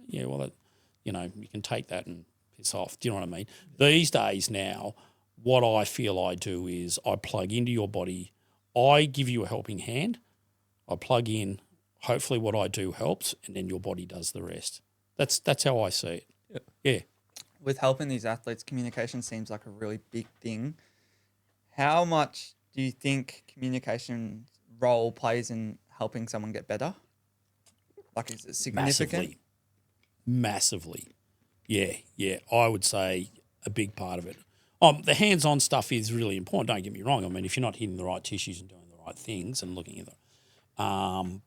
you can take that and piss off. Do you know what I mean? These days now, what I feel I do is I plug into your body. I give you a helping hand. I plug in. Hopefully what I do helps, and then your body does the rest. That's how I see it. Yep. Yeah. With helping these athletes, communication seems like a really big thing. How much do you think communication role plays in helping someone get better? Like, is it significant? Massively. Yeah. I would say a big part of it. The hands-on stuff is really important. Don't get me wrong. I mean, if you're not hitting the right tissues and doing the right things and looking at them,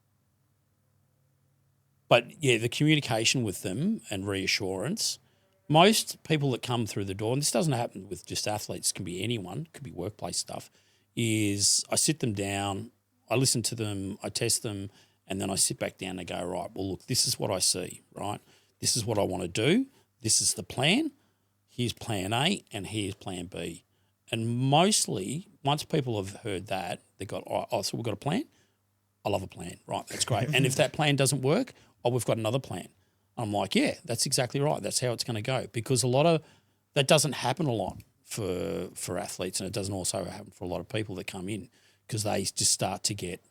but yeah, the communication with them and reassurance. Most people that come through the door, and this doesn't happen with just athletes, it can be anyone, it could be workplace stuff, is I sit them down, I listen to them, I test them, and then I sit back down and go, right, well, look, this is what I see, right? This is what I want to do. This is the plan. Here's plan A and here's plan B. And mostly, once people have heard that, they got, so we've got a plan? I love a plan. Right, that's great. And if that plan doesn't work, we've got another plan. I'm like, yeah, that's exactly right. That's how it's going to go. Because that doesn't happen a lot for athletes, and it doesn't also happen for a lot of people that come in because they just start to get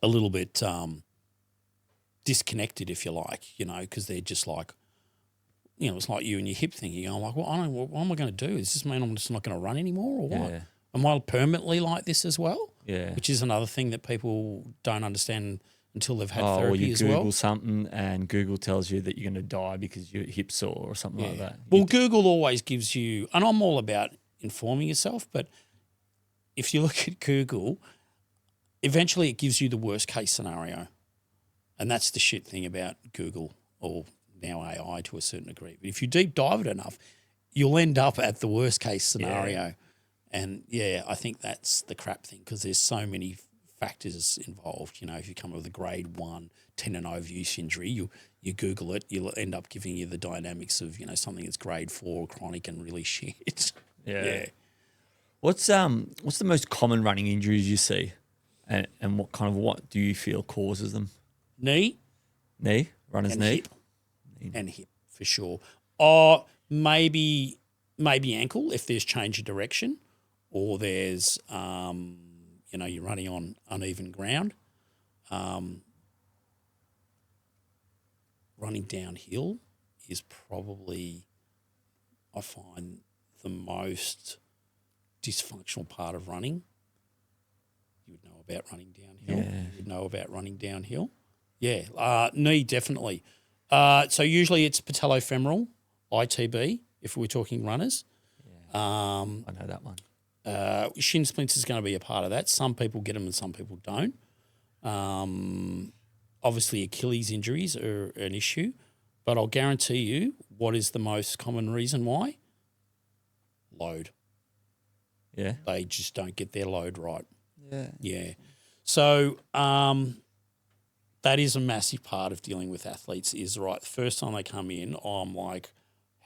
a little bit disconnected, if you like, because they're just like, it's like you and your hip thing. You're like, well, what am I going to do? Does this mean I'm just not going to run anymore or what? Am I permanently like this as well? Yeah. Which is another thing that people don't understand until they've had therapy as well. Or you Google something and Google tells you that you're going to die because your hip's sore or something like that. Well, Google always gives you, and I'm all about informing yourself, but if you look at Google, eventually it gives you the worst case scenario. And that's the shit thing about Google, or now AI to a certain degree. But if you deep dive it enough, you'll end up at the worst case scenario. Yeah. And I think that's the crap thing because there's so many factors involved. If you come up with a grade 1 tendon overuse injury, you Google it, you'll end up giving you the dynamics of, something that's grade 4 chronic and really shit. Yeah. What's the most common running injuries you see? And what do you feel causes them? Knee Runner's and knee? hip. And hip, for sure. Or maybe ankle if there's change of direction, or there's, you're running on uneven ground. Running downhill is probably, I find, the most dysfunctional part of running. You would know about running downhill. Yeah. You would know about running downhill. Yeah, knee definitely. So usually it's patellofemoral, ITB, if we're talking runners. I know that one. Shin splints is going to be a part of that. Some people get them and some people don't. Obviously, Achilles injuries are an issue, but I'll guarantee you what is the most common reason why? Load. Yeah. They just don't get their load right. Yeah. So that is a massive part of dealing with athletes is, right, the first time they come in, I'm like,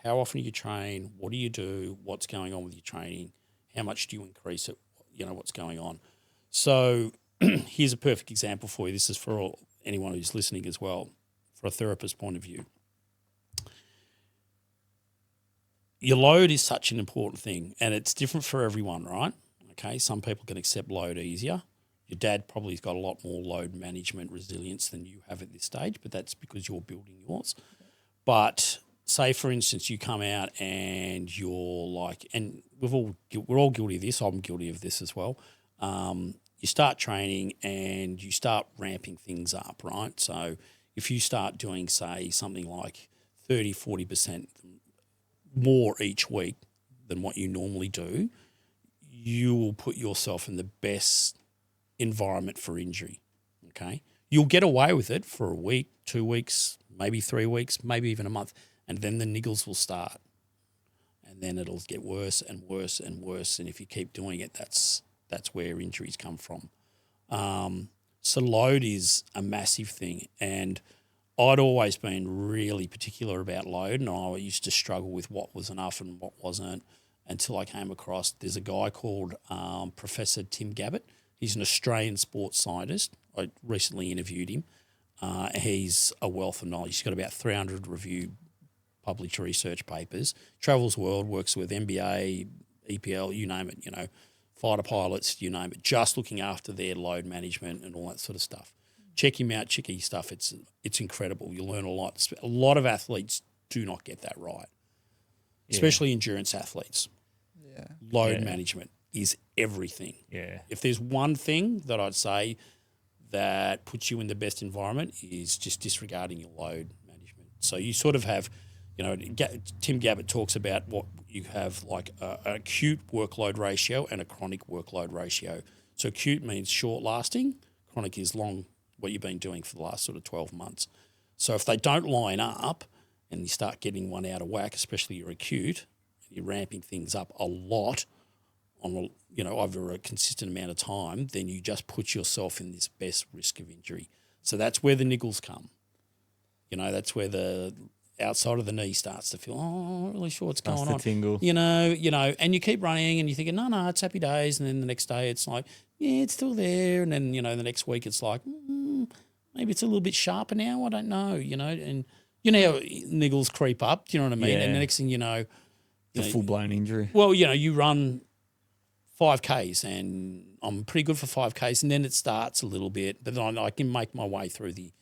how often do you train? What do you do? What's going on with your training? How much do you increase it? What's going on? So here's a perfect example for you. This is for anyone who's listening as well, for a therapist point of view. Your load is such an important thing, and it's different for everyone, right? Okay, some people can accept load easier. Your dad probably has got a lot more load management resilience than you have at this stage, but that's because you're building yours. But say, for instance, you come out and you're like, and we're all guilty of this. I'm guilty of this as well. You start training and you start ramping things up, right? So if you start doing, say, something like 30, 40% more each week than what you normally do, you will put yourself in the best environment for injury, okay? You'll get away with it for a week, 2 weeks, maybe 3 weeks, maybe even a month, and then the niggles will start. And then it'll get worse and worse and worse, and if you keep doing it, that's where injuries come from. So load is a massive thing, and I'd always been really particular about load, and I used to struggle with what was enough and what wasn't until I came across, there's a guy called Professor Tim Gabbett. He's an Australian sports scientist. I recently interviewed him. He's a wealth of knowledge. He's got about 300 reviewed published research papers, travels the world, works with NBA, EPL, you name it, fighter pilots, you name it, just looking after their load management and all that sort of stuff. Check him out, check his stuff. It's incredible. You'll learn a lot. A lot of athletes do not get that right, especially endurance athletes. Yeah. Load management is everything. Yeah. If there's one thing that I'd say that puts you in the best environment is just disregarding your load management. So you sort of have, Tim Gabbett talks about what you have like an acute workload ratio and a chronic workload ratio. So acute means short lasting, chronic is long, what you've been doing for the last sort of 12 months. So if they don't line up and you start getting one out of whack, especially your acute, and you're ramping things up a lot on over a consistent amount of time, then you just put yourself in this best risk of injury. So that's where the niggles come. That's where the outside of the knee starts to feel, I'm not really sure what's going on. That's the tingle. And you keep running and you're thinking, no, it's happy days. And then the next day it's like, yeah, it's still there. And then, the next week it's like, maybe it's a little bit sharper now. I don't know, and how niggles creep up. Do you know what I mean? Yeah. And the next thing you know, It's a full-blown injury. well, you run 5Ks and I'm pretty good for 5Ks, and then it starts a little bit, but then I can make my way through the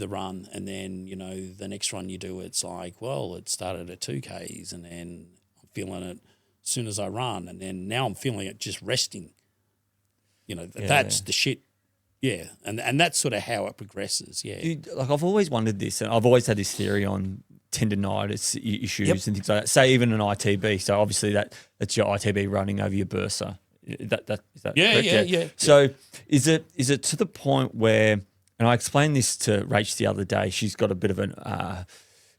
run, and then the next run you do, it's like, well, it started at 2Ks, and then I'm feeling it as soon as I run, and then now I'm feeling it just resting. That's the shit. Yeah, and that's sort of how it progresses. Yeah, Dude, I've always wondered this, and I've always had this theory on tendonitis issues and things like that. Say even an ITB. So obviously that's your ITB running over your bursa. Is that correct? Yeah. So is it to the point where, and I explained this to Rach the other day. She's got a bit of an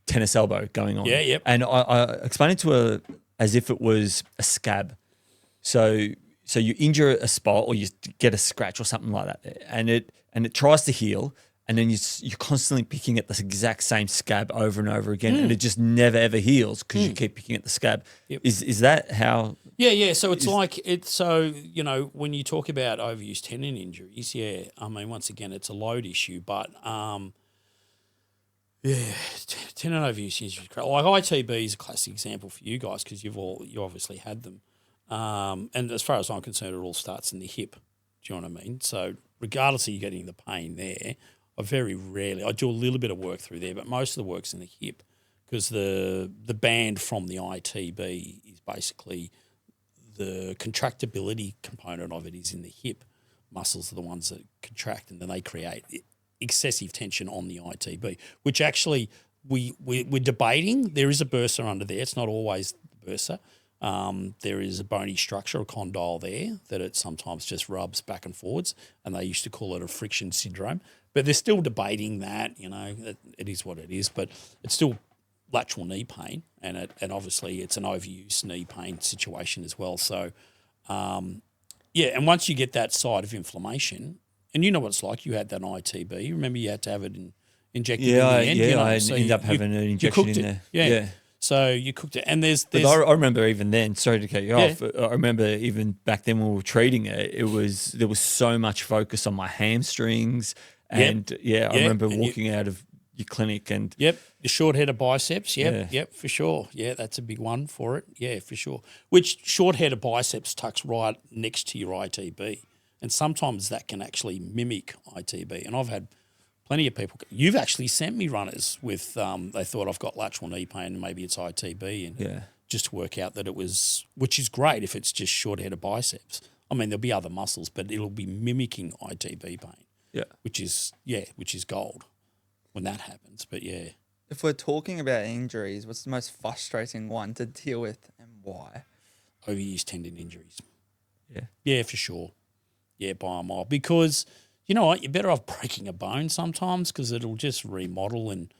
tennis elbow going on. Yeah, yep. And I explained it to her as if it was a scab. So you injure a spot or you get a scratch or something like that, and it tries to heal, and then you're constantly picking at the exact same scab over and over again, and it just never ever heals because you keep picking at the scab. Yep. Is that how? Yeah. So it's when you talk about overuse tendon injuries, I mean, once again, it's a load issue, but tendon overuse injuries. Like ITB is a classic example for you guys because you obviously had them, and as far as I'm concerned, it all starts in the hip. Do you know what I mean? So regardless of you getting the pain there, I do a little bit of work through there, but most of the work's in the hip because the band from the ITB is basically the contractibility component of it is in the hip. Muscles are the ones that contract and then they create excessive tension on the ITB, which actually we're debating. There is a bursa under there. It's not always the bursa. There is a bony structure, a condyle there, that it sometimes just rubs back and forwards, and they used to call it a friction syndrome. But they're still debating that, it is what it is, but it's still lateral knee pain, and obviously it's an overuse knee pain situation as well. So, and once you get that side of inflammation, and you know what it's like, you had that ITB. Remember you had to have it injected in the end? I ended up having an injection in there. Yeah. So you cooked it, and there's I remember even then. Sorry to cut you off. I remember even back then when we were treating it, there was so much focus on my hamstrings, and I remember walking out of your clinic and the short-headed biceps. Yep, for sure. Yeah, that's a big one for it. Yeah, for sure. Which short-headed biceps tucks right next to your ITB, and sometimes that can actually mimic ITB. And I've had plenty of people. You've actually sent me runners with they thought I've got lateral knee pain and maybe it's ITB, and just to work out that it was, which is great if it's just short-headed biceps. I mean, there'll be other muscles, but it'll be mimicking ITB pain. Yeah, which is gold when that happens. But if we're talking about injuries, what's the most frustrating one to deal with and why? Overuse tendon injuries. Yeah, for sure. Yeah, by a mile, because you know what? You're better off breaking a bone sometimes because it'll just remodel in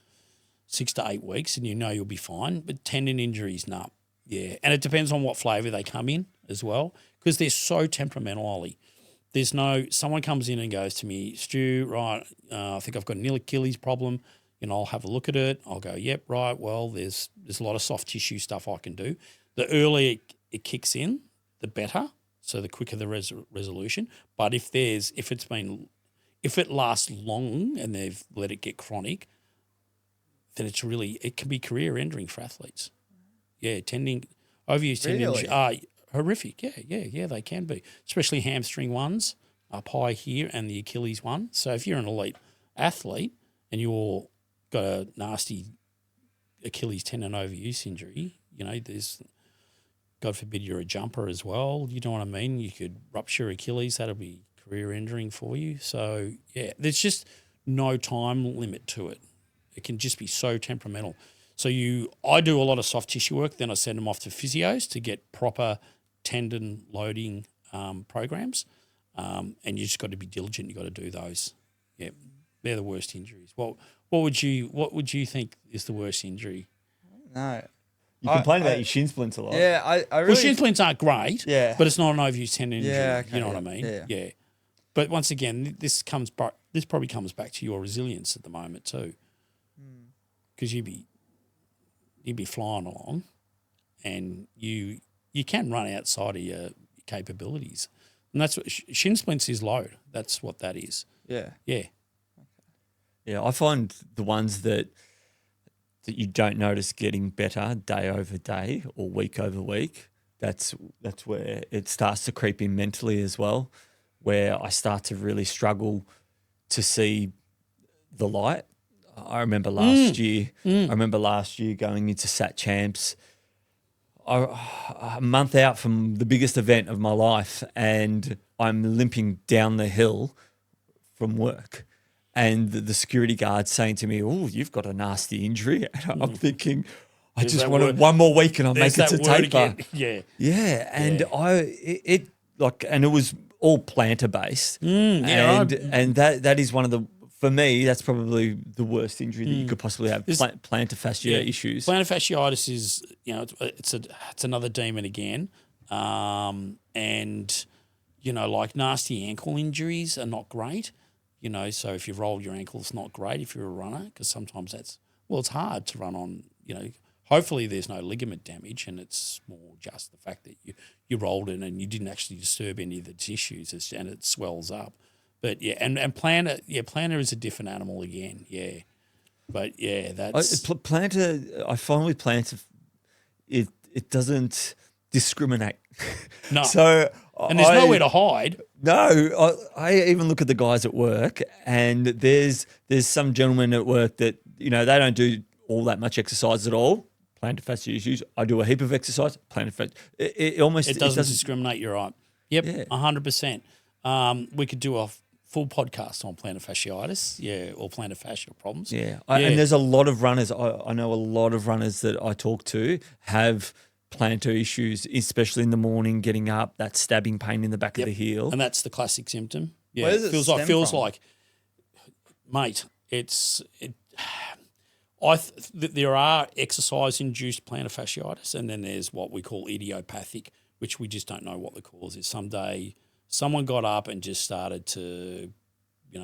6 to 8 weeks and you'll be fine. But tendon injuries, no. Yeah. And it depends on what flavour they come in as well because they're so temperamental, Ollie. Someone comes in and goes to me, Stu, right, I think I've got an Achilles problem. I'll have a look at it. I'll go, yep, right, well, there's a lot of soft tissue stuff I can do. The earlier it kicks in, the better. So the quicker the resolution. But if it lasts long and they've let it get chronic, then it can be career ending for athletes. Yeah, overuse tendons are horrific. Yeah, they can be, especially hamstring ones up high here and the Achilles one. So if you're an elite athlete and you're got a nasty Achilles tendon overuse injury, there's, God forbid you're a jumper as well. You know what I mean? You could rupture Achilles. That'll be career ending for you. So, there's just no time limit to it. It can just be so temperamental. So I do a lot of soft tissue work. Then I send them off to physios to get proper tendon loading programs. And you just got to be diligent. You got to do those. Yeah, they're the worst injuries. What would you think is the worst injury? No. You complain about your shin splints a lot. Yeah, I really... Well, shin splints aren't great, but it's not an overuse tendon injury. Yeah, okay, you know what I mean? Yeah. But once again, this probably comes back to your resilience at the moment too, because you'd be flying along, and you can run outside of your capabilities, and that's what shin splints is load. That's what that is. Yeah. Yeah, I find the ones that you don't notice getting better day over day or week over week, that's where it starts to creep in mentally as well, where I start to really struggle to see the light. I remember last year going into Sat Champs, a month out from the biggest event of my life, and I'm limping down the hill from work. And the security guard saying to me, "Oh, you've got a nasty injury." And I'm thinking, I just wanted one more week and I'll make it to taper. Yeah. And it was all plantar based. And that is one of for me, that's probably the worst injury that you could possibly have. Plantar fascia issues. Plantar fasciitis is, it's another demon again. And, like nasty ankle injuries are not great. So if you've rolled your ankle, it's not great if you're a runner, because sometimes it's hard to run on, hopefully there's no ligament damage, and it's more just the fact that you rolled it and you didn't actually disturb any of the tissues, and it swells up. But yeah, and plantar is a different animal again, yeah. But yeah, that's plantar. I find with plantar, it doesn't discriminate. No. So and there's nowhere to hide. No, I even look at the guys at work, and there's some gentlemen at work that they don't do all that much exercise at all. Plantar fascia issues. I do a heap of exercise. Plantar fascia. It doesn't discriminate. You're right. Yep, 100%. We could do a full podcast on plantar fasciitis, or plantar fascia problems. Yeah. And there's a lot of runners. I know a lot of runners that I talk to have plantar issues, especially in the morning, getting up, that stabbing pain in the back of the heel. And that's the classic symptom. Yeah. Where does it feels stem like, mate, there are exercise-induced plantar fasciitis, and then there's what we call idiopathic, which we just don't know what the cause is. Someday someone got up and just started to,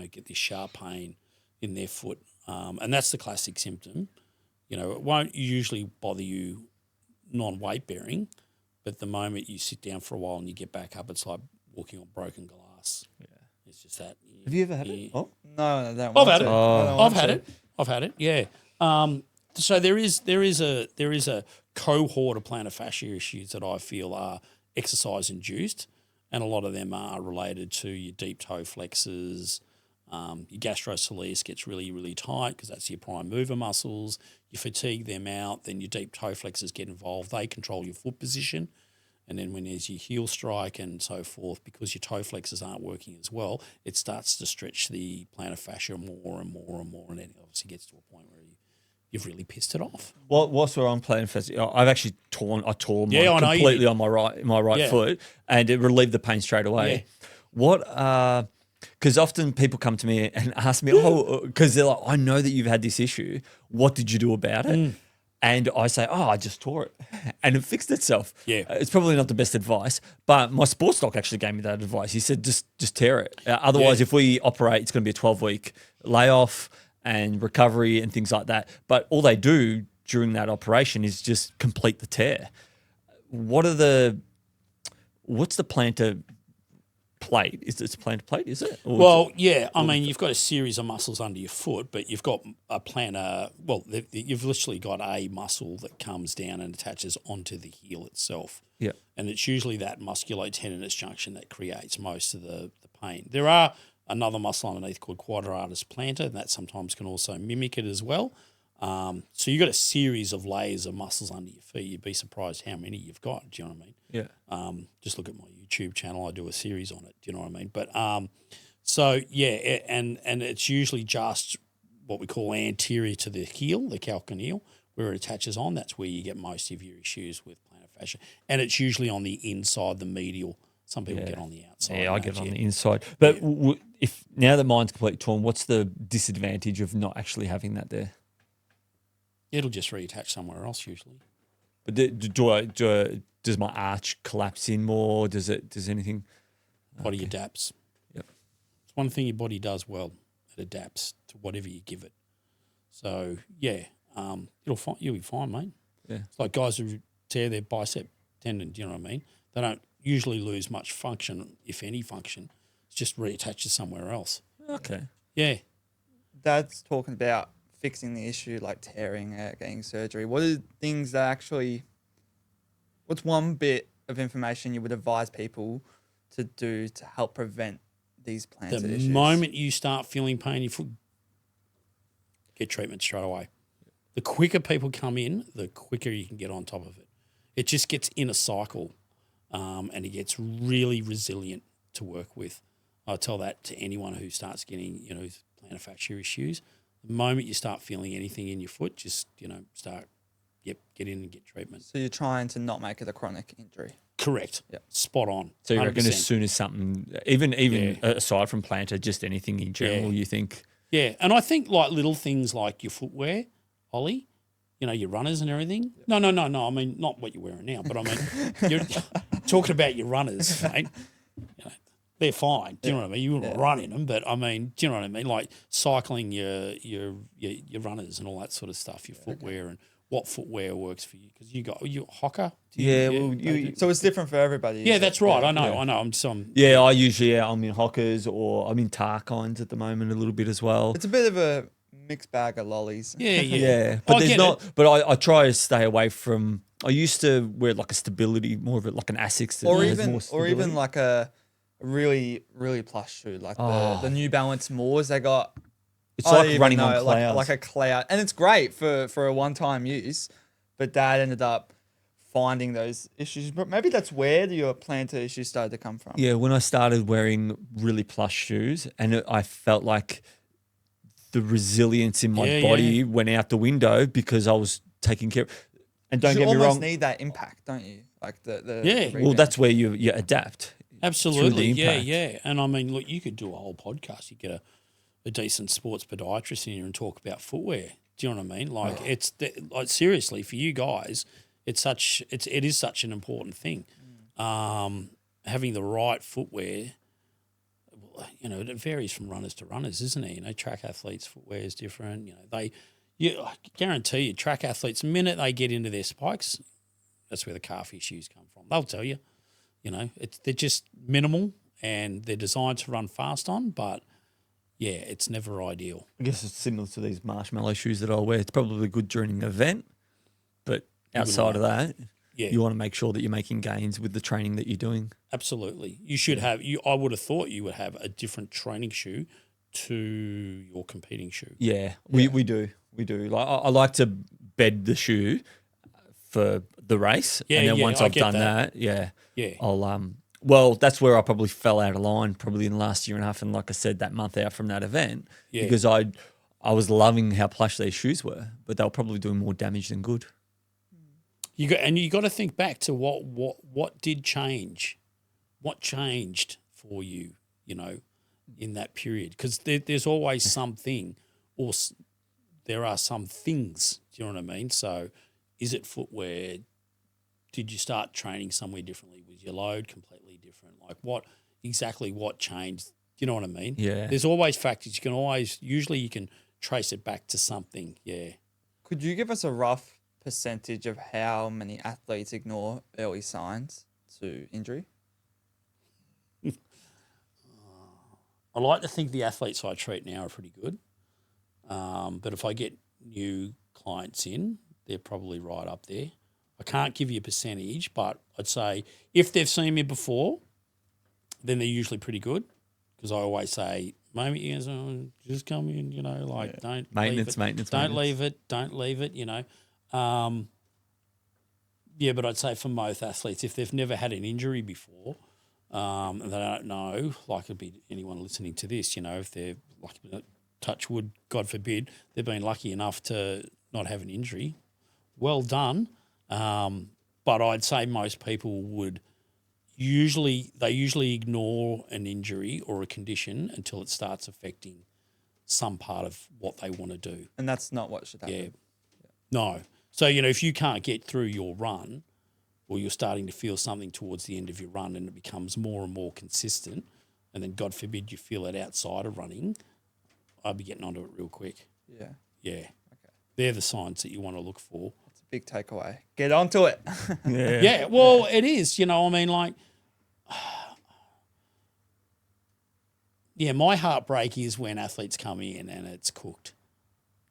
get this sharp pain in their foot, and that's the classic symptom. It won't usually bother you non-weight bearing, but the moment you sit down for a while and you get back up, it's like walking on broken glass. Yeah, it's just that. Have you ever had it? Oh no, I don't I've want had to. it. I I've had it. I've had it. Yeah. So there is a cohort of plantar fascia issues that I feel are exercise induced, and a lot of them are related to your deep toe flexors. Your gastrosoleus gets really, really tight because that's your prime mover muscles. You fatigue them out, then your deep toe flexors get involved. They control your foot position. And then when there's your heel strike and so forth, because your toe flexors aren't working as well, it starts to stretch the plantar fascia more and more and more. And then it obviously gets to a point where you've really pissed it off. Well, whilst we're on plantar fascia, I've actually tore mine completely on my right foot, and it relieved the pain straight away. Yeah. Because often people come to me and ask me, because they're like, I know that you've had this issue. What did you do about it? And I say, I just tore it. And it fixed itself. Yeah. It's probably not the best advice, but my sports doc actually gave me that advice. He said, just tear it. Otherwise, if we operate, it's going to be a 12-week layoff and recovery and things like that. But all they do during that operation is just complete the tear. What's the plantar plate? Is it a plantar plate, is it? I mean, you've got a series of muscles under your foot, but you've got a plantar, you've literally got a muscle that comes down and attaches onto the heel itself. Yeah. And it's usually that musculotendinous junction that creates most of the pain. There are another muscle underneath called quadratus plantar, and that sometimes can also mimic it as well. So you've got a series of layers of muscles under your feet. You'd be surprised how many you've got. Do you know what I mean? Yeah. Just look at my YouTube channel. I do a series on it. Do you know what I mean? But and it's usually just what we call anterior to the heel, the calcaneal, where it attaches on. That's where you get most of your issues with plantar fascia, and it's usually on the inside, the medial. Some people get on the outside. Yeah, I get on the inside. But if now that mine's completely torn, what's the disadvantage of not actually having that there? It'll just reattach somewhere else usually. But does my arch collapse in more? Does anything? Body adapts. Yep. It's one thing your body does well. It adapts to whatever you give it. So you'll be fine, mate. Yeah. It's like guys who tear their bicep tendon. Do you know what I mean? They don't usually lose much function, if any function. It just reattaches somewhere else. Okay. Yeah. Dad's talking about fixing the issue, like tearing it, getting surgery. What are things that actually? What's one bit of information you would advise people to do to help prevent these plantar issues? The moment you start feeling pain in your foot, get treatment straight away. The quicker people come in, the quicker you can get on top of it. It just gets in a cycle, and it gets really resilient to work with. I tell that to anyone who starts getting, plantar fascia issues. The moment you start feeling anything in your foot, just, get in and get treatment. So you're trying to not make it a chronic injury. Correct. Yep. Spot on. So you reckon as soon as something, even aside from plantar, just anything in general, you think? Yeah, and I think like little things like your footwear, Ollie, your runners and everything. No. I mean, not what you're wearing now, but I mean, you're talking about your runners, mate. they're fine. Do you know what I mean? You wouldn't run in them, but I mean, do you know what I mean? Like cycling your runners and all that sort of stuff, your footwear and what footwear works for you. Because you hocker? So it's different for everybody. Yeah, that's right. Yeah. I know. I'm some. Yeah, I usually I'm in Hockers or I'm in Tarkines at the moment a little bit as well. It's a bit of a mixed bag of lollies. Yeah. But there's not. But I try to stay away from. I used to wear like a stability, more of it like an Asics, or even like a really plush shoe, like the New Balance Moors. They got. It's like running on clouds. Like a cloud, and it's great for a one-time use. But Dad ended up finding those issues. But maybe that's where your plantar issues started to come from. Yeah, when I started wearing really plush shoes, and I felt like the resilience in my body went out the window because I was taking care. And don't get me wrong, you almost need that impact, don't you? Like the well, that's where you adapt. Absolutely, yeah. And I mean, look, you could do a whole podcast. You get a decent sports podiatrist in here and talk about footwear. Do you know what I mean? Like like seriously for you guys, it is such an important thing. Having the right footwear. You know, it varies from runners to runners, isn't it? You know, track athletes' footwear is different. You know, I guarantee you, track athletes, the minute they get into their spikes, that's where the calf issues come from. They'll tell you. You know, they're just minimal and they're designed to run fast on, but yeah, it's never ideal. I guess it's similar to these marshmallow shoes that I'll wear. It's probably good during an event, but outside of that, you want to make sure that you're making gains with the training that you're doing. Absolutely. You should have I would have thought you would have a different training shoe to your competing shoe. Yeah, we do. We do. Like I like to bed the shoe for the race. And then once I've done that, I'll well, that's where I probably fell out of line probably in the last year and a half, and like I said, that month out from that event. Because I was loving how plush these shoes were, but they were probably doing more damage than good. You got to think back to what did change, what changed for you, you know, in that period, because there's always something, or there are some things. Do you know what I mean? So, is it footwear? Did you start training somewhere differently? Was your load completely different? Like what changed? Do you know what I mean? Yeah. There's always factors. Usually you can trace it back to something. Yeah. Could you give us a rough percentage of how many athletes ignore early signs to injury? I like to think the athletes I treat now are pretty good. But if I get new clients in, they're probably right up there. I can't give you a percentage, but I'd say if they've seen me before, then they're usually pretty good, because I always say, maybe just come in, you know, like don't leave it, you know. But I'd say for most athletes, if they've never had an injury before, and they don't know, like it'd be anyone listening to this, you know, if they're like, touch wood, God forbid, they've been lucky enough to not have an injury, well done. But I'd say most people would usually ignore an injury or a condition until it starts affecting some part of what they want to do. And that's not what should happen. Yeah. No. So, you know, if you can't get through your run, or you're starting to feel something towards the end of your run and it becomes more and more consistent, and then God forbid you feel it outside of running, I'd be getting onto it real quick. Yeah. Yeah. Okay. They're the signs that you want to look for. That's a big takeaway. Get onto it. Yeah. Well, it is, you know, I mean, like, my heartbreak is when athletes come in and it's cooked.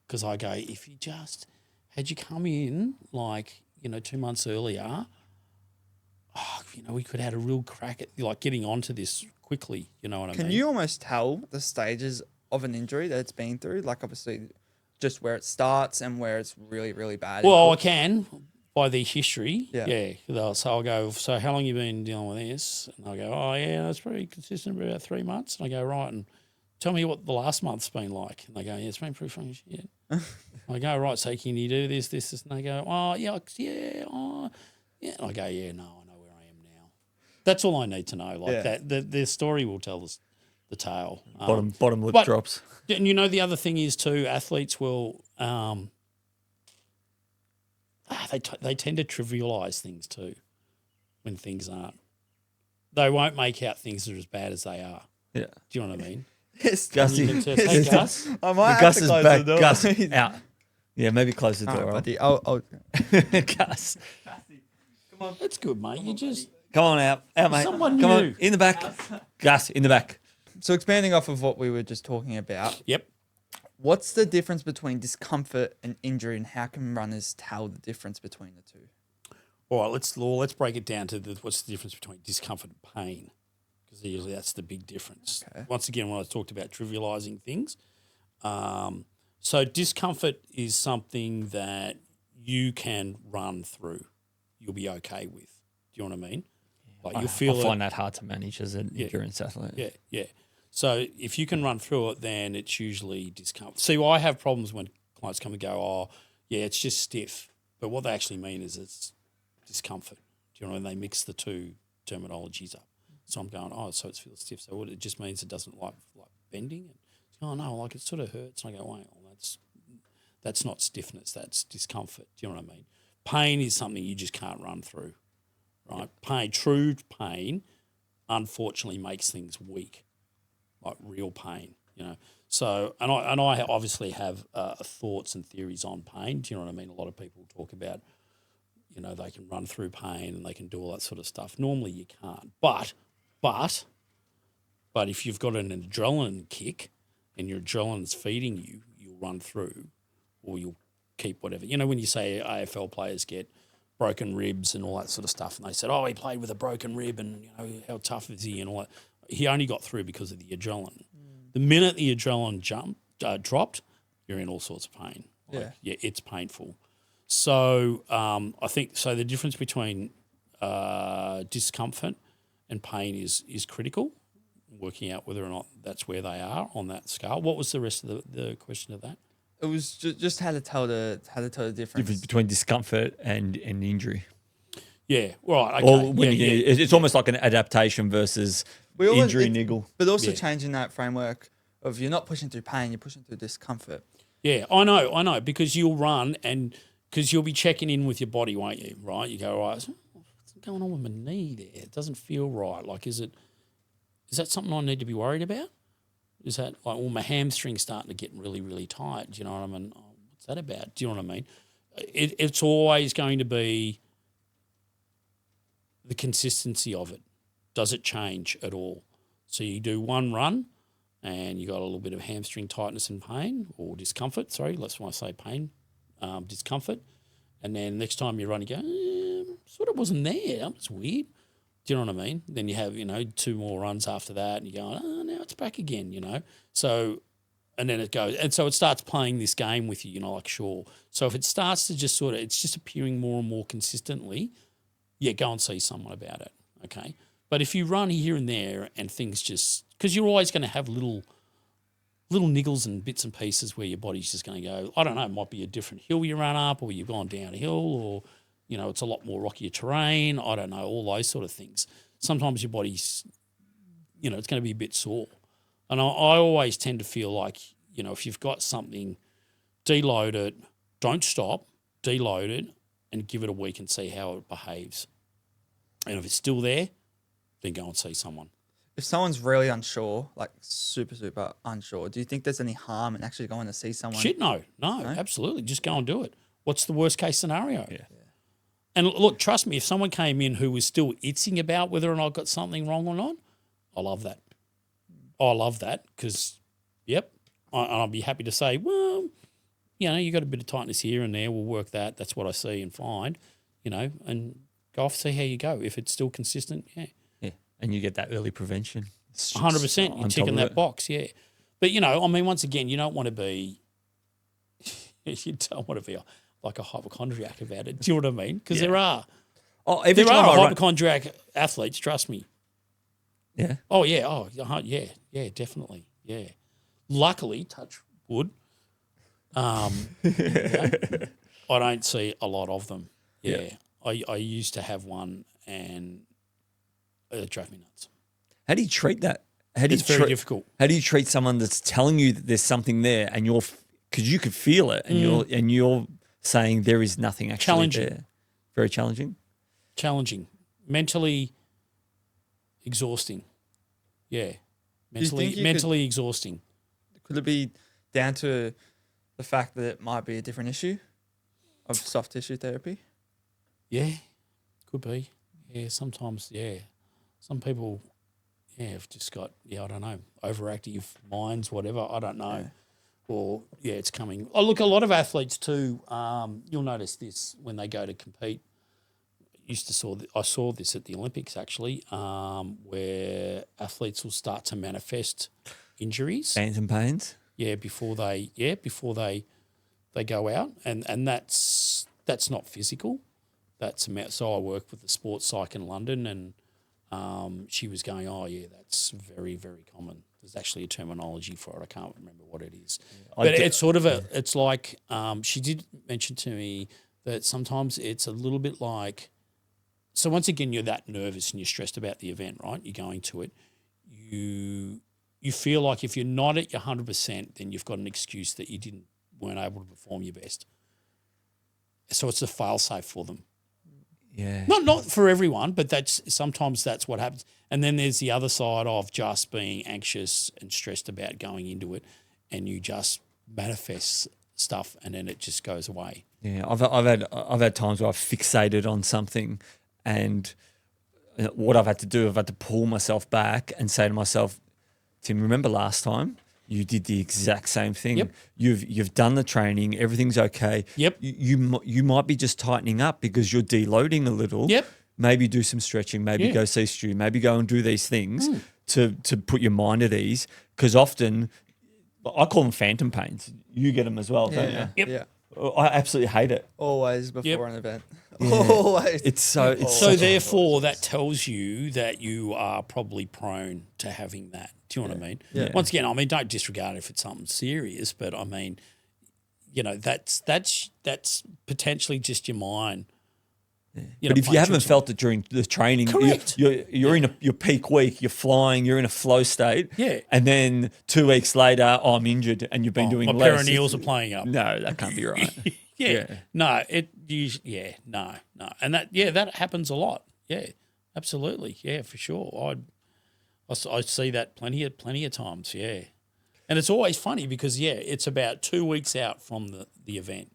Because I go, if you just had you come in like, you know, 2 months earlier, you know, we could have had a real crack at like getting onto this quickly. You know what I mean? Can you almost tell the stages of an injury that it's been through? Like obviously just where it starts and where it's really, really bad. Well, I can by the history. Yeah. So I'll go, so how long you been dealing with this? And I'll go, oh, yeah, it's pretty consistent, about 3 months. And I go, right, and tell me what the last month's been like. And they go, yeah, it's been pretty funny shit. I go, right, so can you do this? And they go, oh, yeah. And I go, yeah, no, I know where I am now. That's all I need to know. Like that, the story will tell us the tale. Bottom lip drops. And you know, the other thing is too, athletes will, they tend to trivialise things too when things aren't they won't make out things that are as bad as they are. Yeah. Do you know what I mean? Yes, Gussie. You can test- Hey, Gus. I might have Gus to is close back. the door. Gus out. Yeah, maybe close the All door. right, Rob. buddy. I'll Gus. That's good, mate. You just Come on out, mate. Someone Come new. on, in the back. Gus, in the back. So expanding off of what we were just talking about, yep. what's the difference between discomfort and injury, and how can runners tell the difference between the two? All right, let's break it down to what's the difference between discomfort and pain, because usually that's the big difference. Okay. Once again, when I talked about trivializing things, so discomfort is something that you can run through, you'll be okay with. Do you know what I mean? Like you'll feel I find that hard to manage as an endurance athlete. Yeah, yeah. So if you can run through it, then it's usually discomfort. See, I have problems when clients come and go, oh, yeah, it's just stiff. But what they actually mean is it's discomfort. Do you know, and they mix the two terminologies up. So I'm going, oh, so it feels stiff. So what it just means it doesn't like bending. And oh no, like it sort of hurts. And I go, wait, well, that's not stiffness. That's discomfort. Do you know what I mean? Pain is something you just can't run through, right? Pain, true pain, unfortunately makes things weak, like real pain. You know. So and I obviously have thoughts and theories on pain. Do you know what I mean? A lot of people talk about, you know, they can run through pain and they can do all that sort of stuff. Normally you can't. But if you've got an adrenaline kick and your adrenaline's feeding you, you'll run through or you'll keep whatever. You know, when you say AFL players get broken ribs and all that sort of stuff and they said, oh, he played with a broken rib and, you know, how tough is he and all that. He only got through because of the adrenaline. The minute the adrenaline dropped, you're in all sorts of pain. Yeah, it's painful. So I think the difference between discomfort and pain is critical, working out whether or not that's where they are on that scale. What was the rest of the question of that? It was just how to tell the difference. Difference between discomfort and injury. Yeah, right. Okay. Or when it's almost like an adaptation versus injury niggle. But also changing that framework of you're not pushing through pain, you're pushing through discomfort. Yeah, I know, because you'll run and because you'll be checking in with your body, won't you? Right? You go, right, what's going on with my knee there? It doesn't feel right. Like, is that something I need to be worried about? Is that like, well, my hamstring's starting to get really, really tight? Do you know what I mean? Oh, what's that about? Do you know what I mean? It's always going to be the consistency of it. Does it change at all? So you do one run and you got a little bit of hamstring tightness and pain or discomfort. Sorry, that's why I say pain, discomfort. And then next time you run, you go, sort of wasn't there. That's weird. Do you know what I mean? Then you have, you know, 2 more runs after that and you're going, oh, now it's back again, you know. So, and then it goes. And so it starts playing this game with you, you know, like, sure. So if it starts to just sort of, it's just appearing more and more consistently, yeah, go and see someone about it, okay? But if you run here and there and things just, because you're always going to have little niggles and bits and pieces where your body's just going to go, I don't know, it might be a different hill you run up or you've gone downhill or, you know, it's a lot more rockier terrain. I don't know, all those sort of things. Sometimes your body's, you know, it's going to be a bit sore. And I always tend to feel like, you know, if you've got something, deload it, don't stop, deload it and give it a week and see how it behaves. And if it's still there, then go and see someone. If someone's really unsure, like super, super unsure, do you think there's any harm in actually going to see someone? Shit, no, absolutely. Just go and do it. What's the worst case scenario? Yeah. And look, trust me, if someone came in who was still itsing about whether or not I got something wrong or not, I love that. I love that because, yep, I'll be happy to say, well, you know, you got a bit of tightness here and there. We'll work that. That's what I see and find, you know, and go off, see how you go. If it's still consistent, yeah. Yeah, and you get that early prevention. 100%. You're ticking that box, yeah. But, you know, I mean, once again, you don't want to be like a hypochondriac about it. Do you know what I mean? Because there are. Oh, there are hypochondriac athletes, trust me. Yeah. Oh, yeah. Oh, yeah, definitely. Yeah. Luckily, touch wood, I don't see a lot of them. Yeah. I used to have one and it drove me nuts. How do you treat that? It's very difficult. How do you treat someone that's telling you that there's something there and because you could feel it and you're saying there is nothing actually challenging. There? Very challenging. Challenging. Mentally exhausting. Yeah, you think you mentally exhausting. Could it be down to the fact that it might be a different issue of soft tissue therapy? Yeah, could be. Yeah, sometimes. Yeah, some people. Yeah, have just got. Yeah, I don't know, overactive minds, whatever. I don't know. Yeah. Or it's coming. Oh, look, a lot of athletes too. You'll notice this when they go to compete. I saw this at the Olympics actually, where athletes will start to manifest injuries. Phantom pains. Yeah, before they go out, and that's not physical. So I work with the sports psych in London, and she was going, oh yeah, that's very, very common. There's actually a terminology for it. I can't remember what it is, but it's sort of it's like she did mention to me that sometimes it's a little bit like. So once again, you're that nervous and you're stressed about the event, right? You're going to it. You feel like if you're not at your 100%, then you've got an excuse that you weren't able to perform your best. So it's a fail-safe for them. Yeah. Not for everyone, but sometimes that's what happens. And then there's the other side of just being anxious and stressed about going into it, and you just manifest stuff, and then it just goes away. Yeah, I've had times where I've fixated on something, and what I've had to do, I've had to pull myself back and say to myself, Tim, remember last time you did the exact same thing. Yep. You've done the training, everything's okay. Yep. You might be just tightening up because you're deloading a little. Yep. Maybe do some stretching. Maybe go see Stu. Maybe go and do these things to put your mind at ease. Because often, I call them phantom pains. You get them as well, don't you? Yep. Yeah. I absolutely hate it. Always before an event. Yeah. Always. So Therefore, that tells you that you are probably prone to having that. Do you know what I mean? Yeah. Once again, I mean, don't disregard it if it's something serious, but I mean, that's potentially just your mind. Yeah. But if you haven't felt it during the training, correct. you're in your peak week, you're flying, you're in a flow state. Yeah. And then 2 weeks later, I'm injured and you've been doing my less. perineals are playing up. No, that can't be right. Yeah. No, no. And that happens a lot. Yeah, absolutely. Yeah, for sure. I see that plenty of times, yeah. And it's always funny because, it's about 2 weeks out from the event.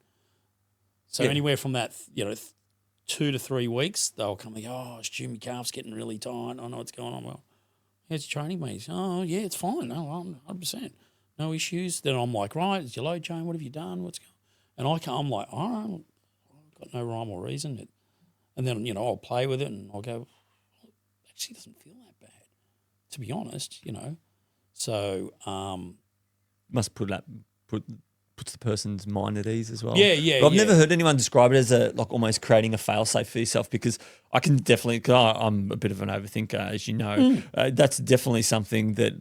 So anywhere from that, 2 to 3 weeks, they'll come like, oh, Stu, my calf's getting really tight. I know what's going on. Well, it's training me. Oh, yeah, it's fine. No, 100%. No issues. Then I'm like, right, it's your load chain. What have you done? What's going on? And I'm like, all right, I've got no rhyme or reason. And then, I'll play with it and I'll go, it actually doesn't feel that bad, to be honest, So Must puts the person's mind at ease as well. Yeah. But I've never heard anyone describe it as almost creating a fail-safe for yourself, because I can definitely, because I'm a bit of an overthinker, as you know. That's definitely something that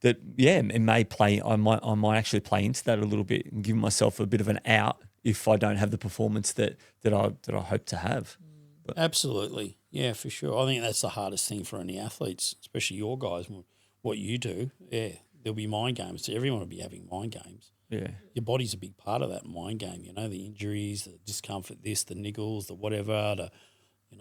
it may play. I might actually play into that a little bit and give myself a bit of an out if I don't have the performance that I hope to have. But absolutely, yeah, for sure. I think that's the hardest thing for any athletes, especially your guys. What you do, there'll be mind games. Everyone will be having mind games. Yeah, your body's a big part of that mind game. The injuries, the discomfort, the niggles, the whatever.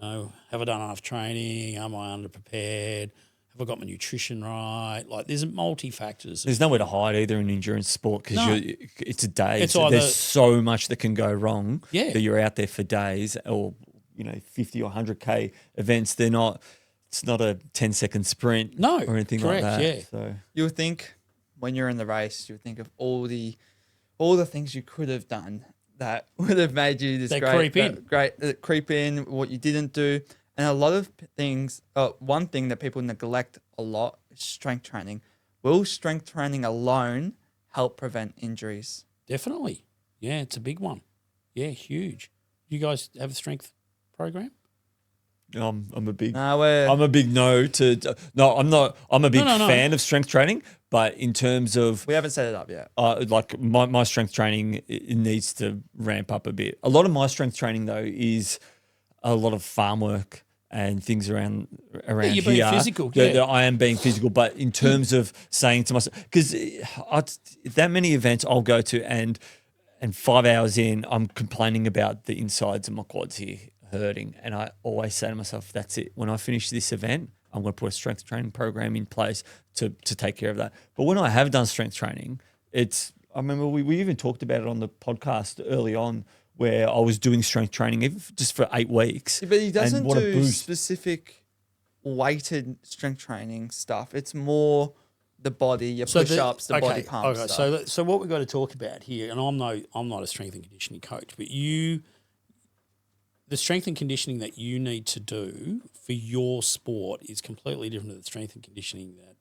Have I done enough training? Am I underprepared? Have I got my nutrition right? Like, there's multi-factors. There's nowhere to hide either in endurance sport, because it's a day. It's either, there's so much that can go wrong. Yeah. That you're out there for days, or 50 or 100K events. It's not a 10-second sprint, or anything correct, like that. Yeah. So You would think when you're in the race, you would think of all the things you could have done that would have made you this creep in what you didn't do. And a lot of things, one thing that people neglect a lot is strength training. Will strength training alone help prevent injuries? Definitely. Yeah, it's a big one. Yeah, huge. You guys have a strength program? I'm a big I'm a big no to no. I'm not. I'm a big fan of strength training, but in terms of we haven't set it up yet. Like my strength training, it needs to ramp up a bit. A lot of my strength training though is a lot of farm work and things around you're here. being physical. I am being physical, but in terms of saying to myself, because that many events I'll go to, and 5 hours in, I'm complaining about the insides of my quads here hurting, and I always say to myself, that's it. When I finish this event, I'm going to put a strength training program in place to take care of that. But when I have done strength training, I remember we even talked about it on the podcast early on, where I was doing strength training even just for 8 weeks. Yeah, but he doesn't and what a do boost. specific weighted strength training stuff. It's more the body, your push-ups, the body pumps. Okay, so what we've got to talk about here, and I'm not a strength and conditioning coach, but the strength and conditioning that you need to do for your sport is completely different to the strength and conditioning that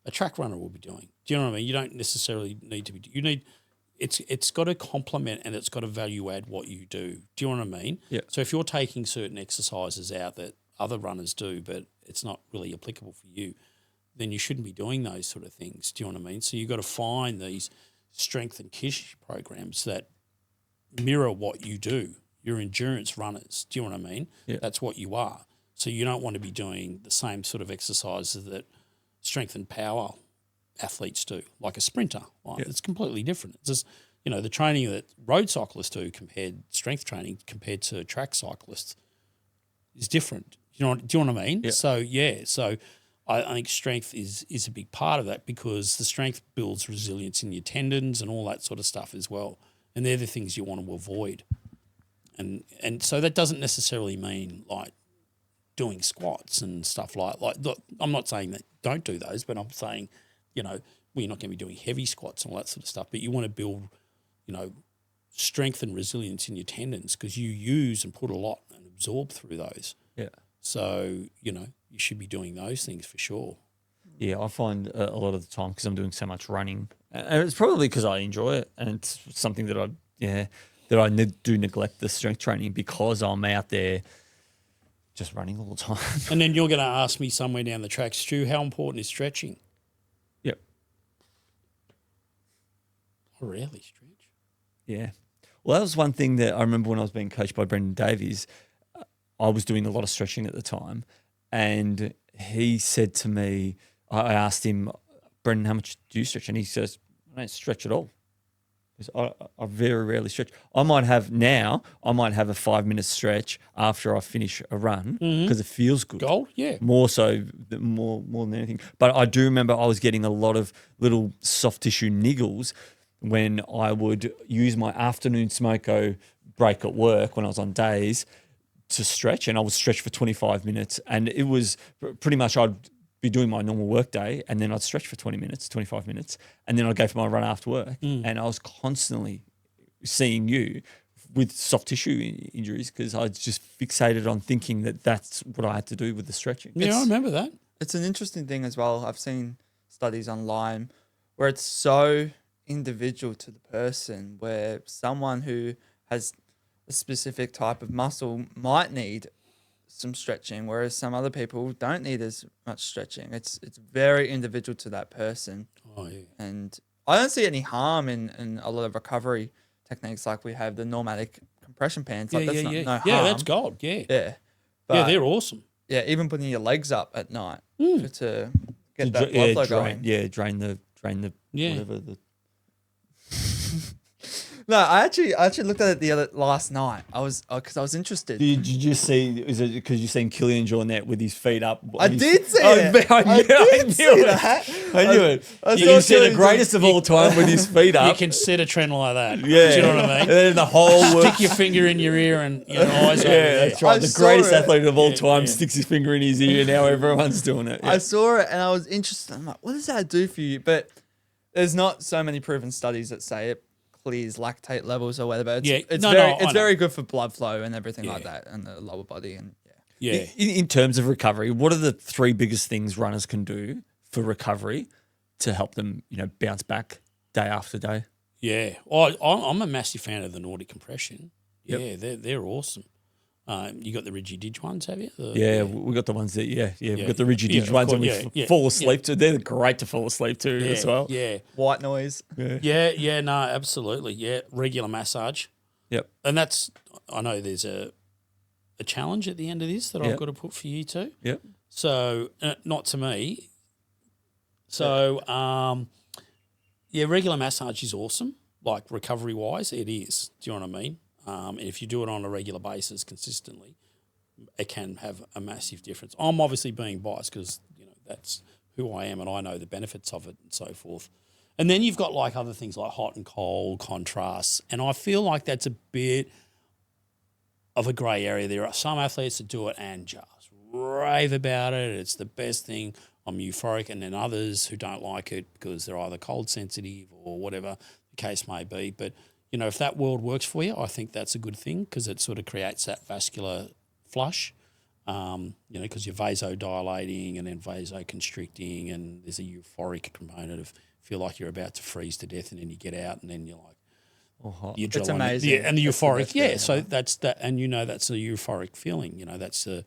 a track runner will be doing. Do you know what I mean? You don't necessarily need to be. It's got to complement and it's got to value add what you do. Do you know what I mean? Yeah. So if you're taking certain exercises out that other runners do, but it's not really applicable for you, then you shouldn't be doing those sort of things. Do you know what I mean? So you've got to find these strength and conditioning programs that mirror what you do. You're endurance runners. Do you know what I mean? Yeah. That's what you are. So you don't want to be doing the same sort of exercises that strength and power athletes do, like a sprinter. Right? Yeah. It's completely different. It's just, the training that road cyclists do strength training compared to track cyclists is different. Do you know what I mean? Yeah. So I think strength is a big part of that, because the strength builds resilience in your tendons and all that sort of stuff as well. And they're the things you want to avoid. And so that doesn't necessarily mean like doing squats and stuff like look, I'm not saying that don't do those, but I'm saying, you're not going to be doing heavy squats and all that sort of stuff, but you want to build, strength and resilience in your tendons, because you use and put a lot and absorb through those. Yeah. So, you should be doing those things for sure. Yeah, I find a lot of the time, because I'm doing so much running, and it's probably because I enjoy it, and it's something that I do neglect the strength training, because I'm out there just running all the time. And then you're going to ask me somewhere down the track, Stu, how important is stretching? Yep. I rarely stretch. Yeah. Well, that was one thing that I remember when I was being coached by Brendan Davies. I was doing a lot of stretching at the time, and he said to me, I asked him, Brendan, how much do you stretch? And he says, I don't stretch at all. Because I very rarely stretch. I might have a 5-minute stretch after I finish a run, because it feels good. Gold, yeah. More than anything. But I do remember I was getting a lot of little soft tissue niggles when I would use my afternoon smoko break at work when I was on days to stretch, and I would stretch for 25 minutes. And it was pretty much I'd be doing my normal work day, and then I'd stretch for 20 minutes, 25 minutes, and then I'd go for my run after work. And I was constantly seeing you with soft tissue injuries, because I was just fixated on thinking that that's what I had to do with the stretching. Yeah, I remember that. It's an interesting thing as well. I've seen studies online where it's so individual to the person, where someone who has a specific type of muscle might need some stretching, whereas some other people don't need as much stretching. It's very individual to that person. Oh, yeah. And I don't see any harm in a lot of recovery techniques, like we have the normatic compression pants. Like that's no harm. Yeah, that's gold, yeah. Yeah. But Yeah, they're awesome. yeah, even putting your legs up at night to get that blood flow going. Yeah, drain the whatever the. No, I actually looked at it last night. Because I was interested. Did you see? Is it because you've seen Killian Jornet with his feet up? I did see it. I knew it. You see the greatest of all time with his feet up. You can set a trend like that. Yeah. Do you know what I mean? And then the whole Stick your finger in your ear and your eyes over there. that's right. I The saw greatest it. athlete of all time sticks his finger in his ear. Now everyone's doing it. I saw it and I was interested. I'm like, what does that do for you? But there's not so many proven studies that say it clears lactate levels or whatever. It's very good for blood flow and everything like that, and the lower body. And Yeah. In terms of recovery, what are the 3 biggest things runners can do for recovery to help them, bounce back day after day? Yeah. I'm a massive fan of the Nordic compression. Yep. Yeah, they're awesome. You got the Ridgy Didge ones, have you? We got the ones that, we got the Ridgy Didge ones, course, and we fall asleep to. They're great to fall asleep to as well. Yeah. white noise. Yeah, no, absolutely. Yeah, regular massage. Yep. And I know there's a challenge at the end of this that I've got to put for you too. Yep. So, not to me. So, regular massage is awesome, like recovery-wise, it is. Do you know what I mean? And if you do it on a regular basis consistently, it can have a massive difference. I'm obviously being biased because that's who I am and I know the benefits of it and so forth. And then you've got like other things like hot and cold, contrasts, and I feel like that's a bit of a grey area. There are some athletes that do it and just rave about it. It's the best thing. I'm euphoric, and then others who don't like it because they're either cold sensitive or whatever the case may be. But, if that world works for you, I think that's a good thing because it sort of creates that vascular flush, because you're vasodilating and then vasoconstricting, and there's a euphoric component of feel like you're about to freeze to death, and then you get out and then you're like, it's amazing. Yeah, and the euphoric, so that's that, and that's a euphoric feeling. That's the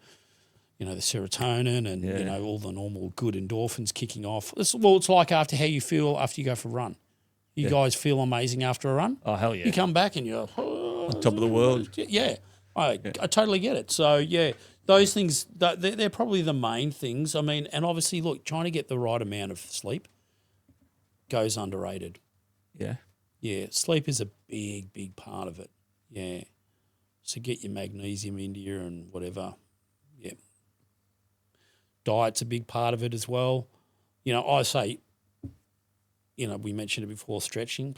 the serotonin and all the normal good endorphins kicking off. It's like how you feel after you go for a run. You guys feel amazing after a run. Oh hell yeah! You come back and you're on top of the world. Yeah, I totally get it. So those things they're probably the main things. I mean, and obviously, look, trying to get the right amount of sleep goes underrated. Yeah. Yeah, sleep is a big part of it. Yeah. So get your magnesium into you and whatever. Yeah. Diet's a big part of it as well. I say, we mentioned it before, stretching.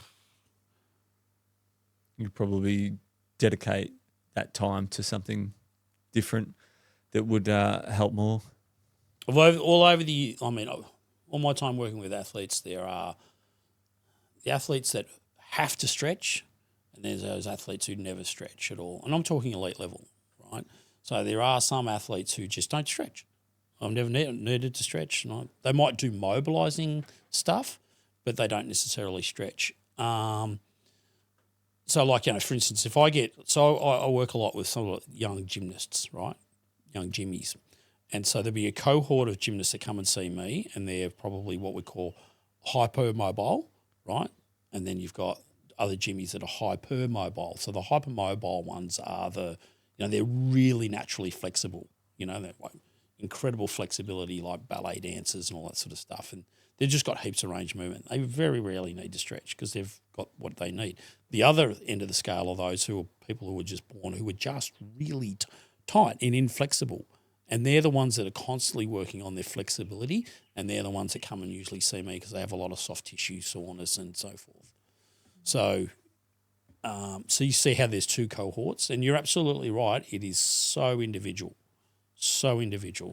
You probably dedicate that time to something different that would help more. All my time working with athletes, there are the athletes that have to stretch, and there's those athletes who never stretch at all. And I'm talking elite level, right? So there are some athletes who just don't stretch. I've never needed to stretch. They might do mobilising stuff, but they don't necessarily stretch. So like, for instance, I work a lot with some of the young gymnasts, right? Young gymmies. And so there'll be a cohort of gymnasts that come and see me, and they're probably what we call hypermobile, right? And then you've got other gymmies that are hypermobile. So the hypermobile ones are they're really naturally flexible. They're like incredible flexibility, like ballet dancers and all that sort of stuff. And they've just got heaps of range of movement. They very rarely need to stretch because they've got what they need. The other end of the scale are those who are people who were just born who are just really tight and inflexible. And they're the ones that are constantly working on their flexibility, and they're the ones that come and usually see me because they have a lot of soft tissue soreness and so forth. So you see how there's two cohorts, and you're absolutely right. It is so individual,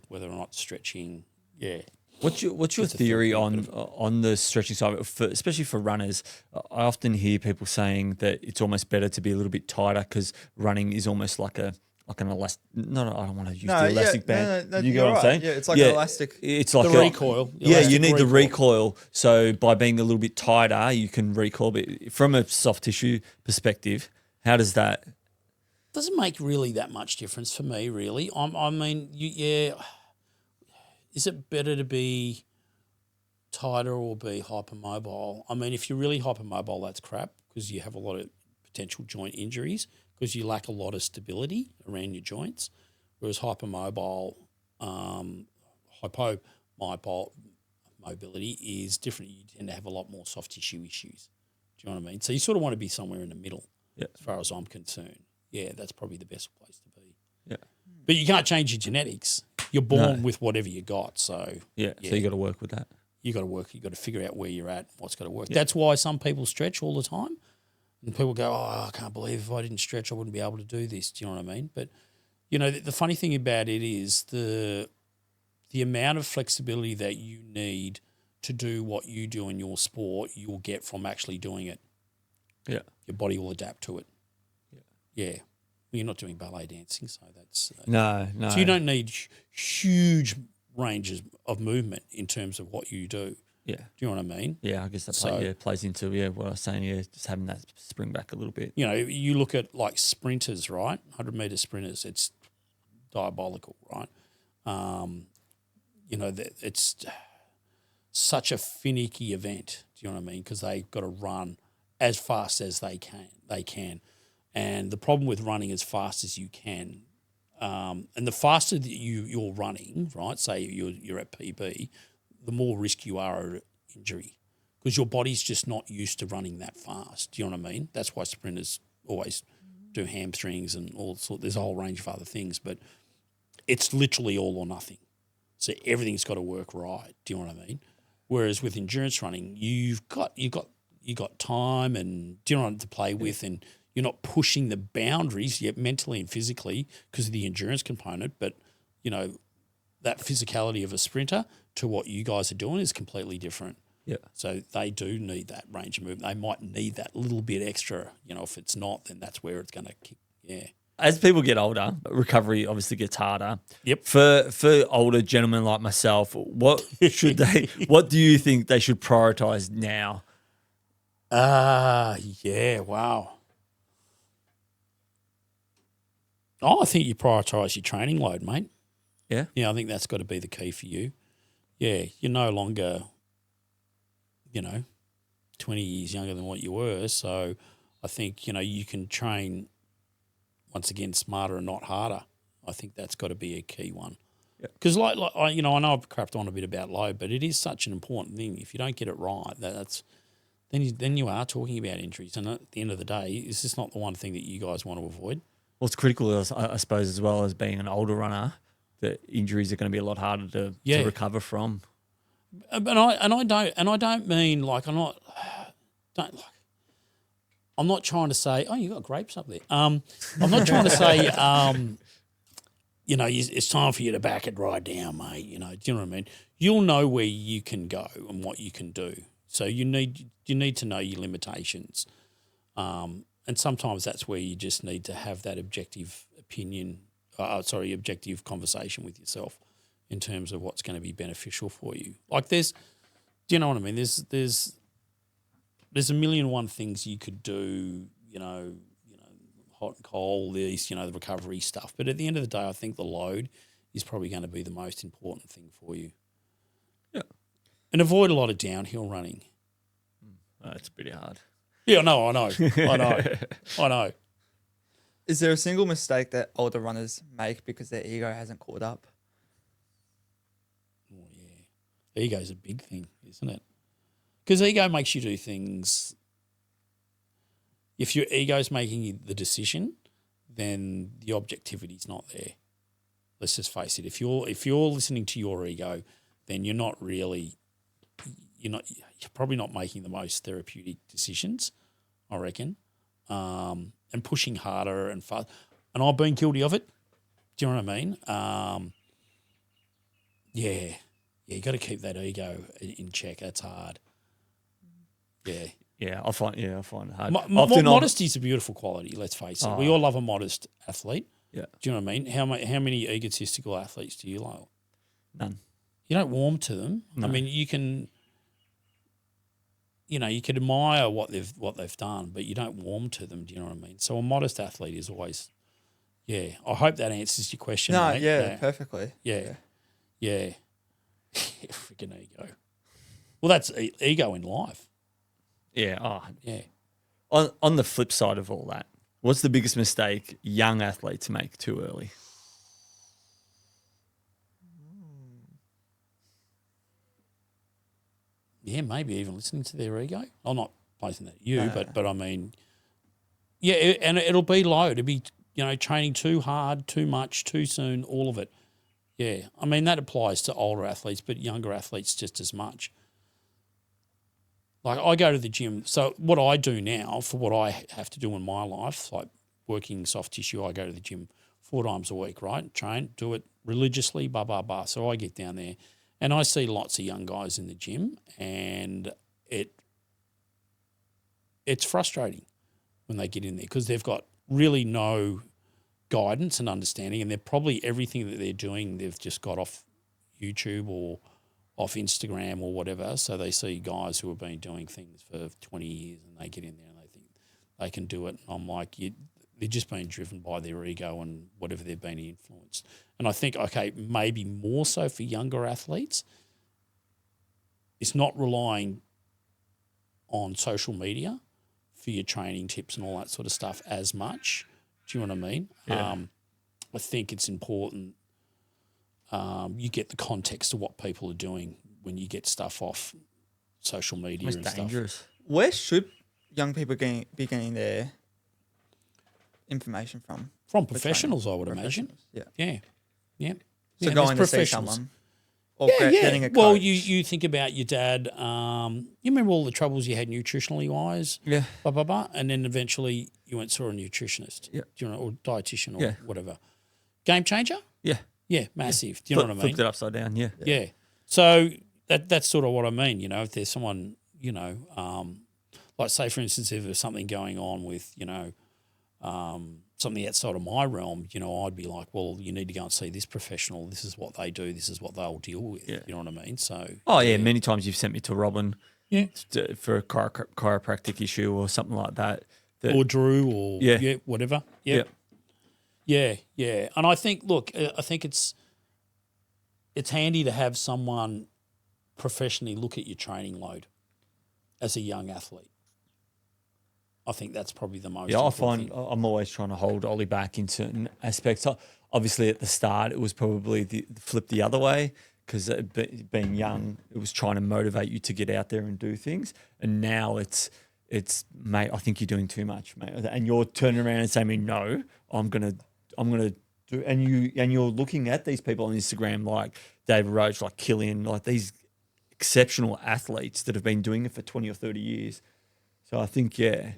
whether or not stretching, yeah. What's your theory on the stretching side, especially for runners? I often hear people saying that it's almost better to be a little bit tighter because running is almost like an elastic. No, I don't want to use the elastic band. No, you get what I'm saying? Yeah, it's like an elastic. It's like the recoil. Yeah, you need the recoil. So by being a little bit tighter, you can recoil. But from a soft tissue perspective, how does that? Doesn't make really that much difference for me, really. Is it better to be tighter or be hypermobile? I mean, if you're really hypermobile, that's crap because you have a lot of potential joint injuries because you lack a lot of stability around your joints. Whereas hypermobile, mobility is different. You tend to have a lot more soft tissue issues. Do you know what I mean? So you sort of want to be somewhere in the middle, as far as I'm concerned. Yeah, that's probably the best place to be. Yeah. But you can't change your genetics. You're born with whatever you got. So so you got to work with that. You got to work. You got to figure out where you're at, what's got to work. Yeah. That's why some people stretch all the time, and people go, "Oh, I can't believe if I didn't stretch, I wouldn't be able to do this." Do you know what I mean? But the funny thing about it is the amount of flexibility that you need to do what you do in your sport, you'll get from actually doing it. Yeah, your body will adapt to it. Yeah. You're not doing ballet dancing, so that's... No. So you don't need huge ranges of movement in terms of what you do. Yeah. Do you know what I mean? Yeah, I guess that plays into what I was saying, just having that spring back a little bit. You look at like sprinters, right? 100-metre sprinters, it's diabolical, right? It's such a finicky event, do you know what I mean? Because they've got to run as fast as they can. And the problem with running as fast as you can, and the faster that you're running, right, say you're at PB, the more risk you are of injury because your body's just not used to running that fast. Do you know what I mean? That's why sprinters always do hamstrings and all sorts. There's a whole range of other things. But it's literally all or nothing. So everything's got to work right. Do you know what I mean? Whereas with endurance running, you've got time and, do you know what, to play with, and you're not pushing the boundaries yet mentally and physically because of the endurance component. But, you know, that physicality of a sprinter to what you guys are doing is completely different. Yeah. So they do need that range of movement. They might need that little bit extra. You know, if it's not, then that's where it's going to kick. Yeah. As people get older, recovery obviously gets harder. Yep. For older gentlemen like myself, what do you think they should prioritize now? Yeah, wow. Oh, I think you prioritize your training load, mate. Yeah? Yeah, I think that's got to be the key for you. Yeah, you're no longer, 20 years younger than what you were. So I think, you can train, once again, smarter and not harder. I think that's got to be a key one. Because, I know I've crapped on a bit about load, but it is such an important thing. If you don't get it right, then you are talking about injuries. And at the end of the day, is this not the one thing that you guys want to avoid? Well, it's critical, I suppose, as well as being an older runner, that injuries are going to be a lot harder to recover from. But I don't mean like I'm not trying to say, oh, you got grapes up there. I'm not trying to say, it's time for you to back it right down, mate. Do you know what I mean? You'll know where you can go and what you can do. So you need to know your limitations. And sometimes that's where you just need to have that objective conversation with yourself in terms of what's going to be beneficial for you. Like do you know what I mean? There's a million and one things you could do, hot and cold, the recovery stuff. But at the end of the day, I think the load is probably going to be the most important thing for you. Yeah. And avoid a lot of downhill running. That's pretty hard. Yeah, no, I know. Is there a single mistake that older runners make because their ego hasn't caught up? Oh, yeah. Ego's a big thing, isn't it? Because ego makes you do things. If your ego's making the decision, then the objectivity's not there. Let's just face it. If you're listening to your ego, then you're probably not making the most therapeutic decisions, I reckon, and pushing harder and fast. And I've been guilty of it. Do you know what I mean? You got to keep that ego in check. That's hard. Yeah. Yeah, I find it hard. Modesty is a beautiful quality, let's face it. We all love a modest athlete. Yeah. Do you know what I mean? How many egotistical athletes do you like? None. You don't warm to them. No. I mean, you can admire what they've done, but you don't warm to them. Do you know what I mean? So a modest athlete is always, I hope that answers your question. No, mate. yeah, perfectly. Yeah. Freaking ego. Well, that's ego in life. Yeah. Oh, yeah. On the flip side of all that, what's the biggest mistake young athletes make too early? Yeah, maybe even listening to their ego. I'm not placing that at you, but I mean, and it'll be low. It'll be, training too hard, too much, too soon, all of it. Yeah. I mean, that applies to older athletes, but younger athletes just as much. Like I go to the gym. So what I do now for what I have to do in my life, like working soft tissue, I go to the gym 4 times a week, right? Train, do it religiously, blah, blah, blah. So I get down there and I see lots of young guys in the gym and it's frustrating when they get in there because they've got really no guidance and understanding and they're probably everything that they're doing they've just got off YouTube or off Instagram or whatever, so they see guys who have been doing things for 20 years and they get in there and they think they can do it. And I'm like, they're just being driven by their ego and whatever they've been influenced. And I think, okay, maybe more so for younger athletes, it's not relying on social media for your training tips and all that sort of stuff as much. Do you know what I mean? Yeah. I think it's important you get the context of what people are doing when you get stuff off social media It's and dangerous. stuff. Where should young people be getting their information from? From professionals, I would imagine. Yeah. Yeah. Yeah. So Yeah, and going there's to see professionals. someone or Yeah, getting a coach. Well, you think about your dad. You remember all the troubles you had nutritionally wise, Yeah. blah blah blah, and then eventually you went saw a nutritionist, Yeah. do you know, or dietitian or Yeah. whatever. Game changer. Yeah. Yeah, massive. Do you know what I mean? Flipped it upside down. Yeah. Yeah. So that's sort of what I mean. You know, if there's someone, you know, like say for instance, if there's something going on with, you know, something outside of my realm, you know, I'd be like, well, you need to go and see this professional. This is what they do. This is what they'll deal with. Yeah. You know what I mean? So. Oh yeah, many times you've sent me to Robin. Yeah. For a chiropractic issue or something like that. Or Drew or Yeah. whatever. Yeah. Yeah. And I think, look, I think it's handy to have someone professionally look at your training load as a young athlete. I think that's probably the most. Yeah, I important find thing. I'm always trying to hold Ollie back in certain aspects. Obviously, at the start, it was probably the flip the other way because being young, it was trying to motivate you to get out there and do things. And now it's mate, I think you're doing too much, mate. And you're turning around and saying, no, I'm gonna do. And you're looking at these people on Instagram like David Roach, like Killian, like these exceptional athletes that have been doing it for 20 or 30 years. So I think, yeah.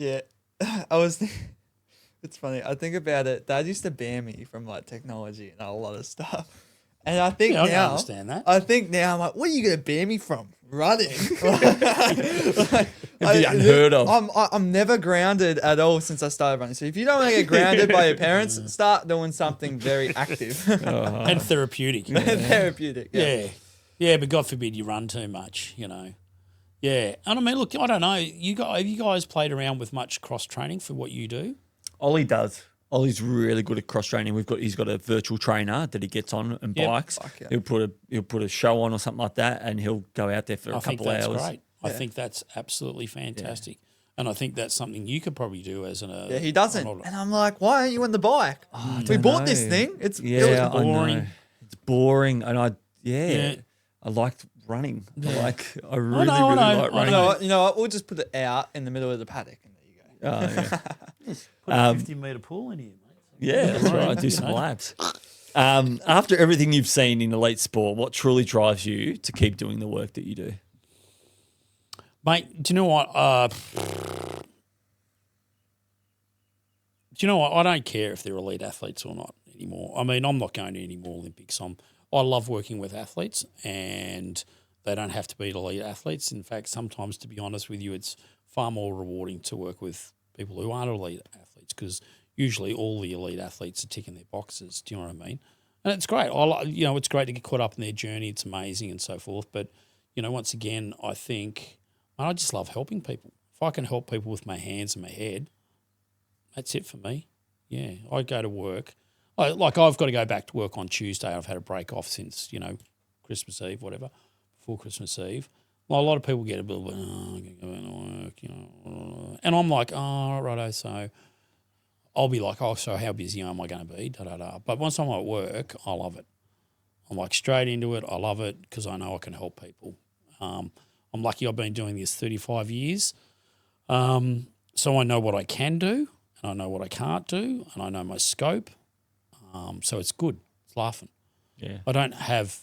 I was it's funny. I think about it. Dad used to ban me from like technology and a lot of stuff. And I think I can now, understand that. I think now I'm like, what are you going to ban me from? Running. It'd be unheard of. I'm never grounded at all since I started running. So if you don't want to get grounded by your parents, start doing something very active. And therapeutic. Therapeutic. Yeah. Yeah, but God forbid you run too much, you know. Yeah. And I mean, look, I don't know. Have you guys played around with much cross training for what you do? Ollie does. Ollie's really good at cross training. He's got a virtual trainer that he gets on and bikes. Yeah. He'll put a show on or something like that, and he'll go out there for a couple hours. Great. I think that's absolutely fantastic. And I think that's something you could probably do as an. Yeah, he doesn't. And I'm like, why aren't you on the bike? We bought this thing. It's Yeah, I boring. know. It's boring, and I liked running. I really like running. You know what? We'll just put it out in the middle of the paddock, and there you go. Oh, yeah. Put a 50-metre pool in here, mate. Yeah, that's right. Do some laps. After everything you've seen in elite sport, what truly drives you to keep doing the work that you do? Mate, do you know what? I don't care if they're elite athletes or not anymore. I mean, I'm not going to any more Olympics. I love working with athletes, and they don't have to be elite athletes. In fact, sometimes, to be honest with you, it's far more rewarding to work with people who aren't elite athletes because usually all the elite athletes are ticking their boxes. Do you know what I mean? And it's great. It's great to get caught up in their journey. It's amazing and so forth. But, once again, I think I just love helping people. If I can help people with my hands and my head, that's it for me. Yeah, I go to work. I've got to go back to work on Tuesday. I've had a break off since, Christmas Eve, whatever, before Christmas Eve. Well, a lot of people get a bit of, I'm going to go into work, and I'm like, oh, righto. So I'll be like, oh, so how busy am I going to be? Da-da-da. But once I'm at work, I love it. I'm like straight into it. I love it because I know I can help people. I'm lucky I've been doing this 35 years. So I know what I can do and I know what I can't do and I know my scope. So it's good. It's laughing. Yeah. I don't have,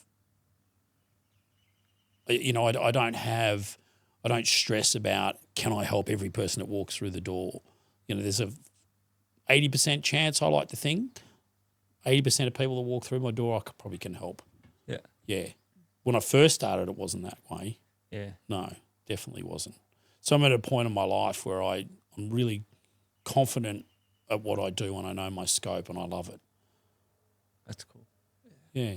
I don't stress about can I help every person that walks through the door. There's a 80% chance, I like to think, 80% of people that walk through my door I probably can help. Yeah. Yeah. When I first started, it wasn't that way. Yeah. No, definitely wasn't. So I'm at a point in my life where I'm really confident at what I do and I know my scope and I love it. That's cool. Yeah.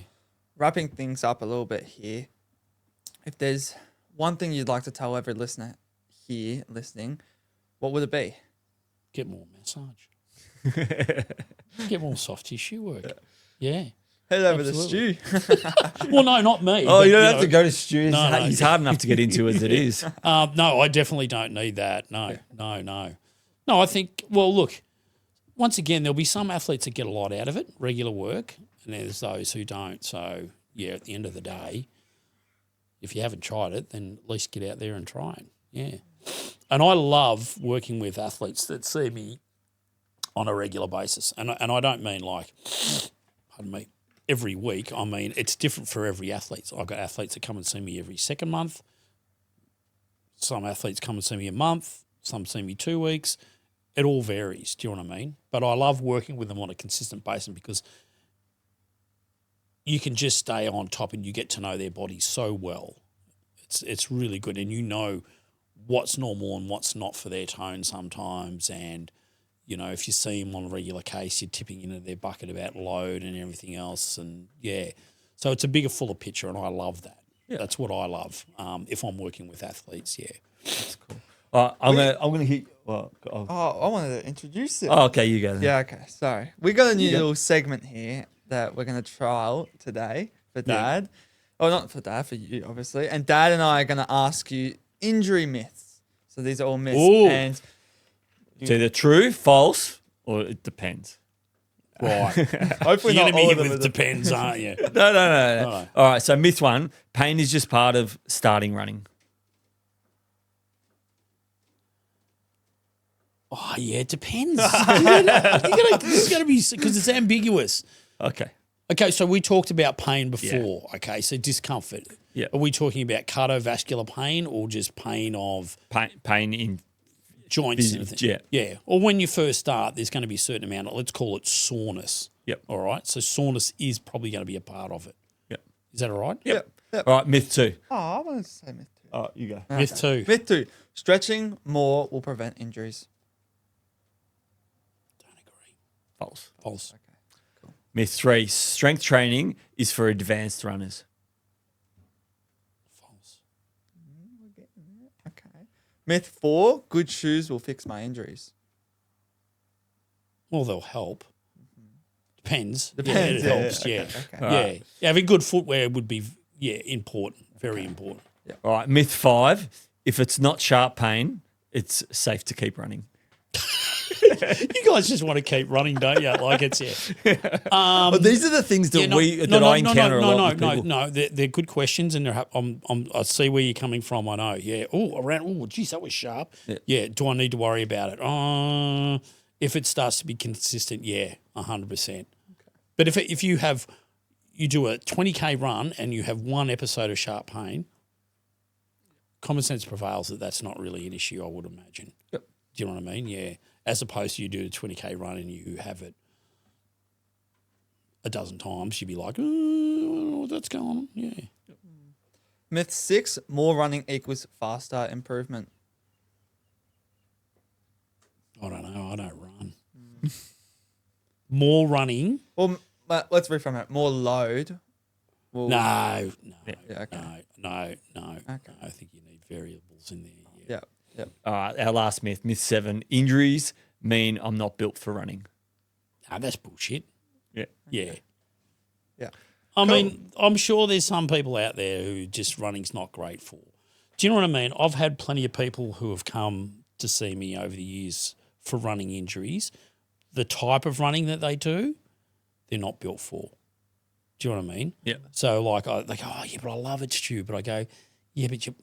Wrapping things up a little bit here, if there's one thing you'd like to tell every listener here listening, what would it be? Get more massage. Get more soft tissue work. Yeah. Head over Absolutely. to Stu. Well, no, not me. Oh, but, you don't have to go to Stu. No. He's hard enough to get into as it is. No, I definitely don't need that. No. No, I think, well, look, once again, there'll be some athletes that get a lot out of it, regular work, and there's those who don't. So, yeah, at the end of the day, if you haven't tried it, then at least get out there and try it. Yeah. And I love working with athletes that see me on a regular basis. And I don't mean like, pardon me, every week. I mean, it's different for every athlete. So I've got athletes that come and see me every second month. Some athletes come and see me a month. Some see me 2 weeks. It all varies. Do you know what I mean? But I love working with them on a consistent basis because you can just stay on top and you get to know their body so well. It's really good, and you know what's normal and what's not for their tone sometimes. And you know, if you see them on a regular case, you're tipping into their bucket about load and everything else. And yeah, so it's a bigger, fuller picture, and I love that. Yeah. That's what I love. If I'm working with athletes, yeah, that's cool. I'm gonna hit. Well, I wanted to introduce it. Oh, okay, you go then. Yeah, okay. Sorry, we got a new little segment here that we're gonna trial today for Dad. Oh, not for Dad, for you, obviously. And Dad and I are gonna ask you injury myths. So these are all myths. Ooh. And It's either true, false, or it depends. right. hopefully You're not going all to of be them. with depends, aren't you? No. All right, so myth one, pain is just part of starting running. Oh, yeah, it depends. This is going to be, because it's ambiguous. Okay. Okay, so we talked about pain before. Yeah. Okay, so discomfort. Yeah. Are we talking about cardiovascular pain or just pain of pain in joints and everything? Yeah. Yeah. Or when you first start, there's going to be a certain amount of, let's call it soreness. Yep. All right. So soreness is probably going to be a part of it. Yep. Is that all right? Yep. All right, myth two. Oh, I wanted to say myth 2. Oh, you go. Okay. Myth two. Myth 2. Stretching more will prevent injuries. Don't agree. False. False. Okay. Cool. Myth three, strength training is for advanced runners. False. Okay. Myth 4. Good shoes will fix my injuries. Well, they'll help. Depends. Depends, Yeah, it yeah, helps. okay, Yeah. okay. Yeah. Having good footwear would be, important. Very important. All right, myth five, if it's not sharp pain, it's safe to keep running. You guys just want to keep running, don't you? Like it's But these are the things that I encounter a lot with people. No, they're good questions, and I see where you're coming from. I know, yeah. Geez, that was sharp. Yeah. Do I need to worry about it? If it starts to be consistent, 100%. But if you do a 20K run and you have one episode of sharp pain, common sense prevails that that's not really an issue, I would imagine. Yep. Do you know what I mean? Yeah. As opposed to you do a 20K run and you have it a dozen times, you'd be like, what's going on? Yeah. Myth 6. More running equals faster improvement. I don't know. I don't run. More running? Well, let's reframe it. More load. Will... No. Yeah, okay. No. Okay. I think you need variables in there. Yeah. Yep. All right, our last myth, myth 7, injuries mean I'm not built for running. No, that's bullshit. Yeah. Yeah. Yeah. I mean, I'm sure there's some people out there who just running's not great for. Do you know what I mean? I've had plenty of people who have come to see me over the years for running injuries. The type of running that they do, they're not built for. Do you know what I mean? Yeah. So like, they go, oh yeah, but I love it, Stu. But I go, yeah, but you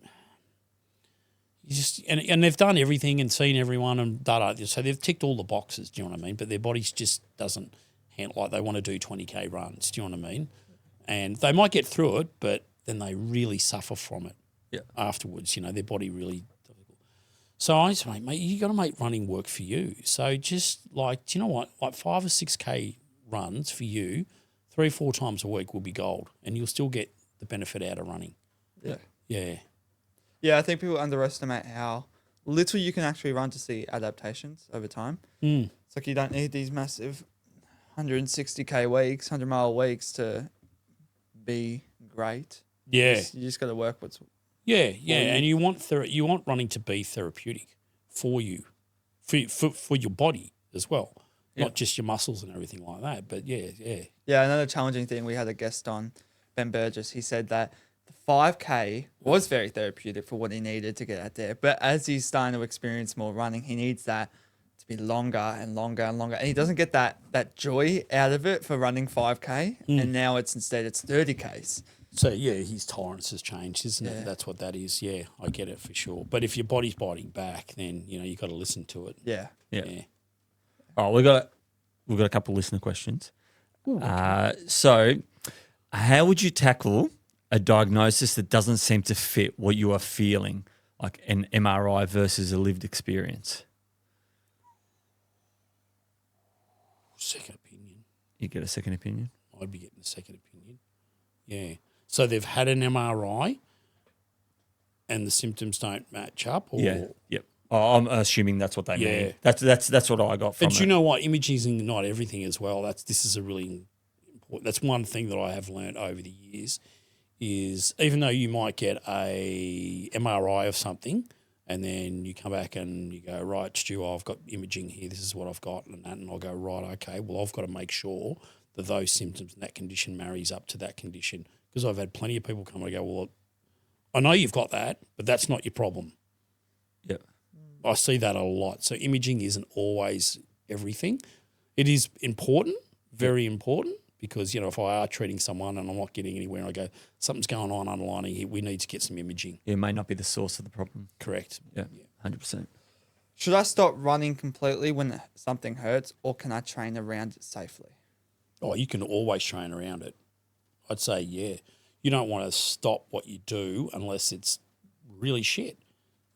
just and they've done everything and seen everyone and so they've ticked all the boxes. Do you know what I mean? But their bodies just doesn't handle like they want to do 20K runs. Do you know what I mean? And they might get through it, but then they really suffer from it. Afterwards, their body really. So I say, mate, you got to make running work for you. So just like, do you know what? Like 5 or 6K runs for you, 3 or 4 times a week will be gold, and you'll still get the benefit out of running. Yeah. Yeah. Yeah, I think people underestimate how little you can actually run to see adaptations over time. It's like you don't need these massive 160K weeks, 100-mile weeks to be great. Yeah. You just got to work what's... Yeah, and you want running to be therapeutic for you, for your body as well, not just your muscles and everything like that. But yeah. Yeah, another challenging thing, we had a guest on, Ben Burgess. He said that the 5K was very therapeutic for what he needed to get out there. But as he's starting to experience more running, he needs that to be longer and longer and longer. And he doesn't get that joy out of it for running 5K. And now it's 30Ks. So, yeah, his tolerance has changed, isn't it? That's what that is. Yeah, I get it for sure. But if your body's biting back, then, you got to listen to it. Yeah. All right, we've got a couple of listener questions. Ooh, okay. So How would you tackle a diagnosis that doesn't seem to fit what you are feeling, like an MRI versus a lived experience? Second opinion. You get a second opinion? I'd be getting a second opinion. Yeah. So they've had an MRI and the symptoms don't match up? Or? Yeah. Yep. Oh, I'm assuming that's what they Yeah. mean. That's what I got from But it. you know what? Imaging is not everything as well. This is a really important. That's one thing that I have learned over the years is even though you might get a MRI of something and then you come back and you go, right, Stu, I've got imaging here. This is what I've got and that. And I'll go, right, okay, well, I've got to make sure that those symptoms and that condition marries up to that condition. Because I've had plenty of people come and go, well, I know you've got that, but that's not your problem. Yep. I see that a lot. So imaging isn't always everything. It is important, very important, because, if I are treating someone and I'm not getting anywhere and I go, something's going on underlying here, we need to get some imaging. It may not be the source of the problem. Correct. Yeah, 100%. Should I stop running completely when something hurts, or can I train around it safely? Oh, you can always train around it. I'd say, yeah. You don't want to stop what you do unless it's really shit.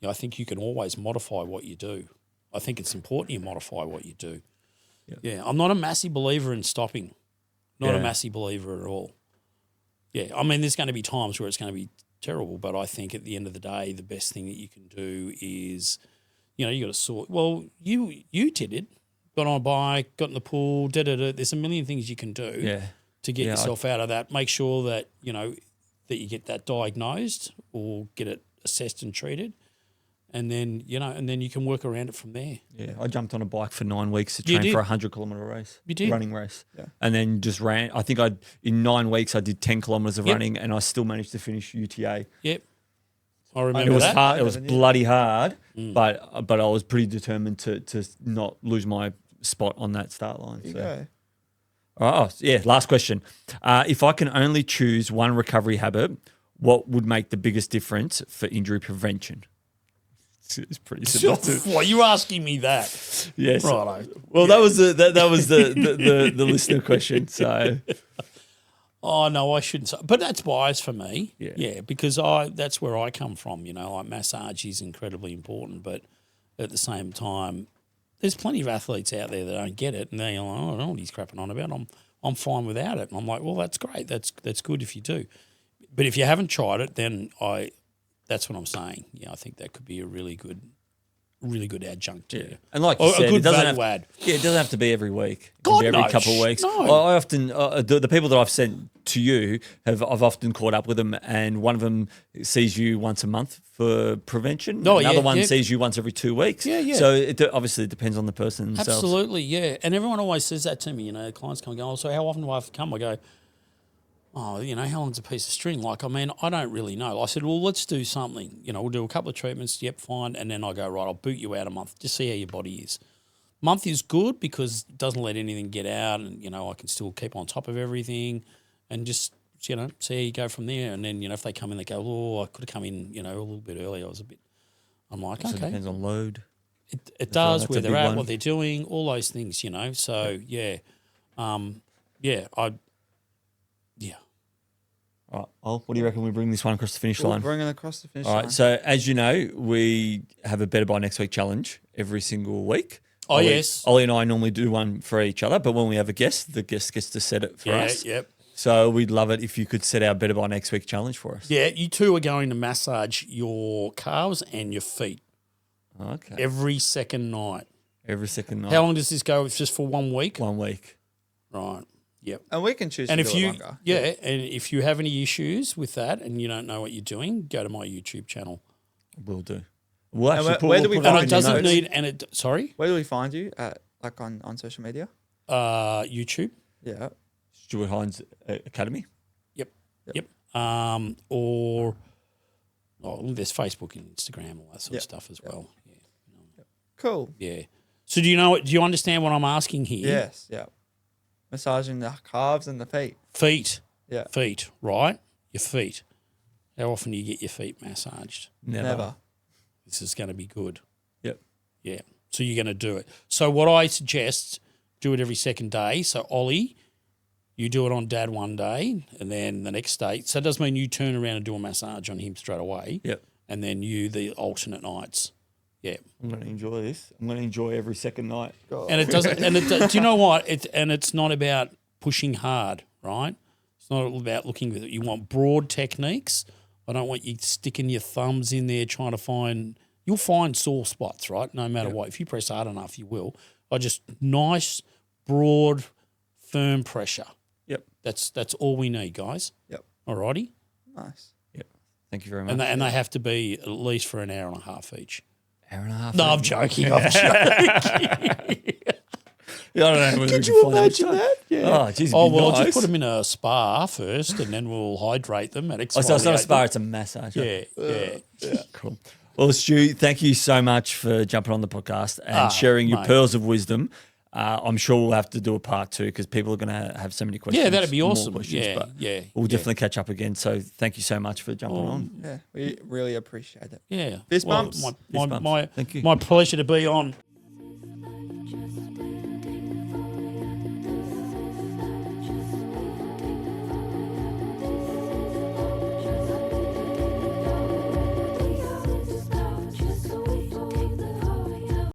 I think you can always modify what you do. I think it's important you modify what you do. Yep. Yeah, I'm not a massive believer in stopping. Not a Yeah. massive believer at all. Yeah, I mean, there's going to be times where it's going to be terrible, but I think at the end of the day, the best thing that you can do is, you got to sort. Well, you did it. Got on a bike, got in the pool. There's a million things you can do. Yeah. To get yourself out of that. Make sure that that you get that diagnosed or get it assessed and treated, and then you can work around it from there. Yeah, I jumped on a bike for 9 weeks to You train did? for a 100-kilometer race. You did? Running race. Yeah. And then just ran. I think in 9 weeks I did 10 kilometers of Yep. running, and I still managed to finish UTA. Yep, I It remember was that. hard. It was bloody hard, Mm. but I was pretty determined to not lose my spot on that start line. There you So. go. Oh, yeah. Last question. If I can only choose one recovery habit, what would make the biggest difference for injury prevention? It's pretty simple. Why are you asking me that? Yes. Righto. Well, that was the listener question. So Oh no, I shouldn't say, but that's biased for me. Yeah. Because that's where I come from. Like massage is incredibly important, but at the same time, there's plenty of athletes out there that don't get it, and they're like, "Oh, I don't know what he's crapping on about. I'm fine without it." And I'm like, "Well, that's great. That's good if you do, but if you haven't tried it, then that's what I'm saying. Yeah, I think that could be a really good adjunct to you. and like you Or said, a good it doesn't value have, add. yeah, it doesn't have to be every week. It can God, be every no. couple of weeks. No. I often the people that I've sent to you I've often caught up with them, and one of them sees you once a month for prevention. Oh, Another yeah, one yeah. sees you once every 2 weeks. Yeah. So obviously it depends on the person themselves. Absolutely, yeah. And everyone always says that to me. Clients come and go, "Oh, so how often do I have to come?" I go, "Oh, how long's a piece of string?" Like, I mean, I don't really know. I said, "Well, let's do something. We'll do a couple of treatments. Yep, fine." And then I go, "Right, I'll boot you out a month. Just see how your body is." Month is good because it doesn't let anything get out, and I can still keep on top of everything, and just see how you go from there. And then if they come in, they go, "Oh, I could have come in, a little bit earlier. I was a bit." I'm like, So it "Okay." depends on load. It does, that's where a they're big at, one. what they're doing, all those things, So yeah, yeah. All right, Ol, what do you reckon we bring this one across the finish We'll line? bring it across the finish All line. right. So as you know, we have a Better By Next Week challenge every single week. Oh, Ollie, yes. Ollie and I normally do one for each other, but when we have a guest, the guest gets to set it for us. Yep. So we'd love it if you could set our Better By Next Week challenge for us. Yeah, you two are going to massage your calves and your feet Okay. every second night. Every second night. How long does this go? It's just for 1 week? 1 week. Right. Yep. And we can choose And to if do it you, longer. and if you have any issues with that and you don't know what you're doing, go to my YouTube channel. We'll do. We'll And actually where do we put find And in it the doesn't notes. need, sorry? Where do we find you? Like on social media? YouTube. Yeah. Stuart Hinds Academy. Yep. Or there's Facebook and Instagram, all that sort of stuff as well. Yeah. Cool. Yeah. So do you understand what I'm asking here? Yes. Yeah. Massaging the calves and the feet. Feet. Yeah. Feet, right? Your feet. How often do you get your feet massaged? Never. This is going to be good. Yep. Yeah. So you're going to do it. So what I suggest, do it every second day. So Ollie, You do it on Dad one day, and then the next day. So it does mean you turn around and do a massage on him straight away. Yep. And then you the alternate nights. Yeah. I'm going to enjoy this. I'm going to enjoy every second night. And it doesn't. Do you know what? It's not about pushing hard, right? It's not all about looking with it. You want broad techniques. I don't want you sticking your thumbs in there trying to find. You'll find sore spots, right? No matter what. If you press hard enough, you will. I just nice, broad, firm pressure. Yep. That's all we need, guys. Yep. Alrighty. Nice. Yep. Thank you very much. And they have to be at least for an hour and a half each. Hour and a half. No, I'm joking. I'm joking. I don't know. Whether Could you imagine that? Yeah. Oh, geez, Just put them in a spa first, and then we'll hydrate them and exfoliate so it's not a spa; them. it's a massage. Yeah. Cool. Well, Stu, thank you so much for jumping on the podcast and sharing your mate. pearls of wisdom. I'm sure we'll have to do a part 2 because people are going to have so many questions. Yeah, that'd be more awesome. questions, Yeah, but yeah. We'll definitely catch up again. So thank you so much for jumping on. Yeah, we really appreciate it. Yeah. Fist bumps. Fist bumps. My Thank you. My pleasure to be on.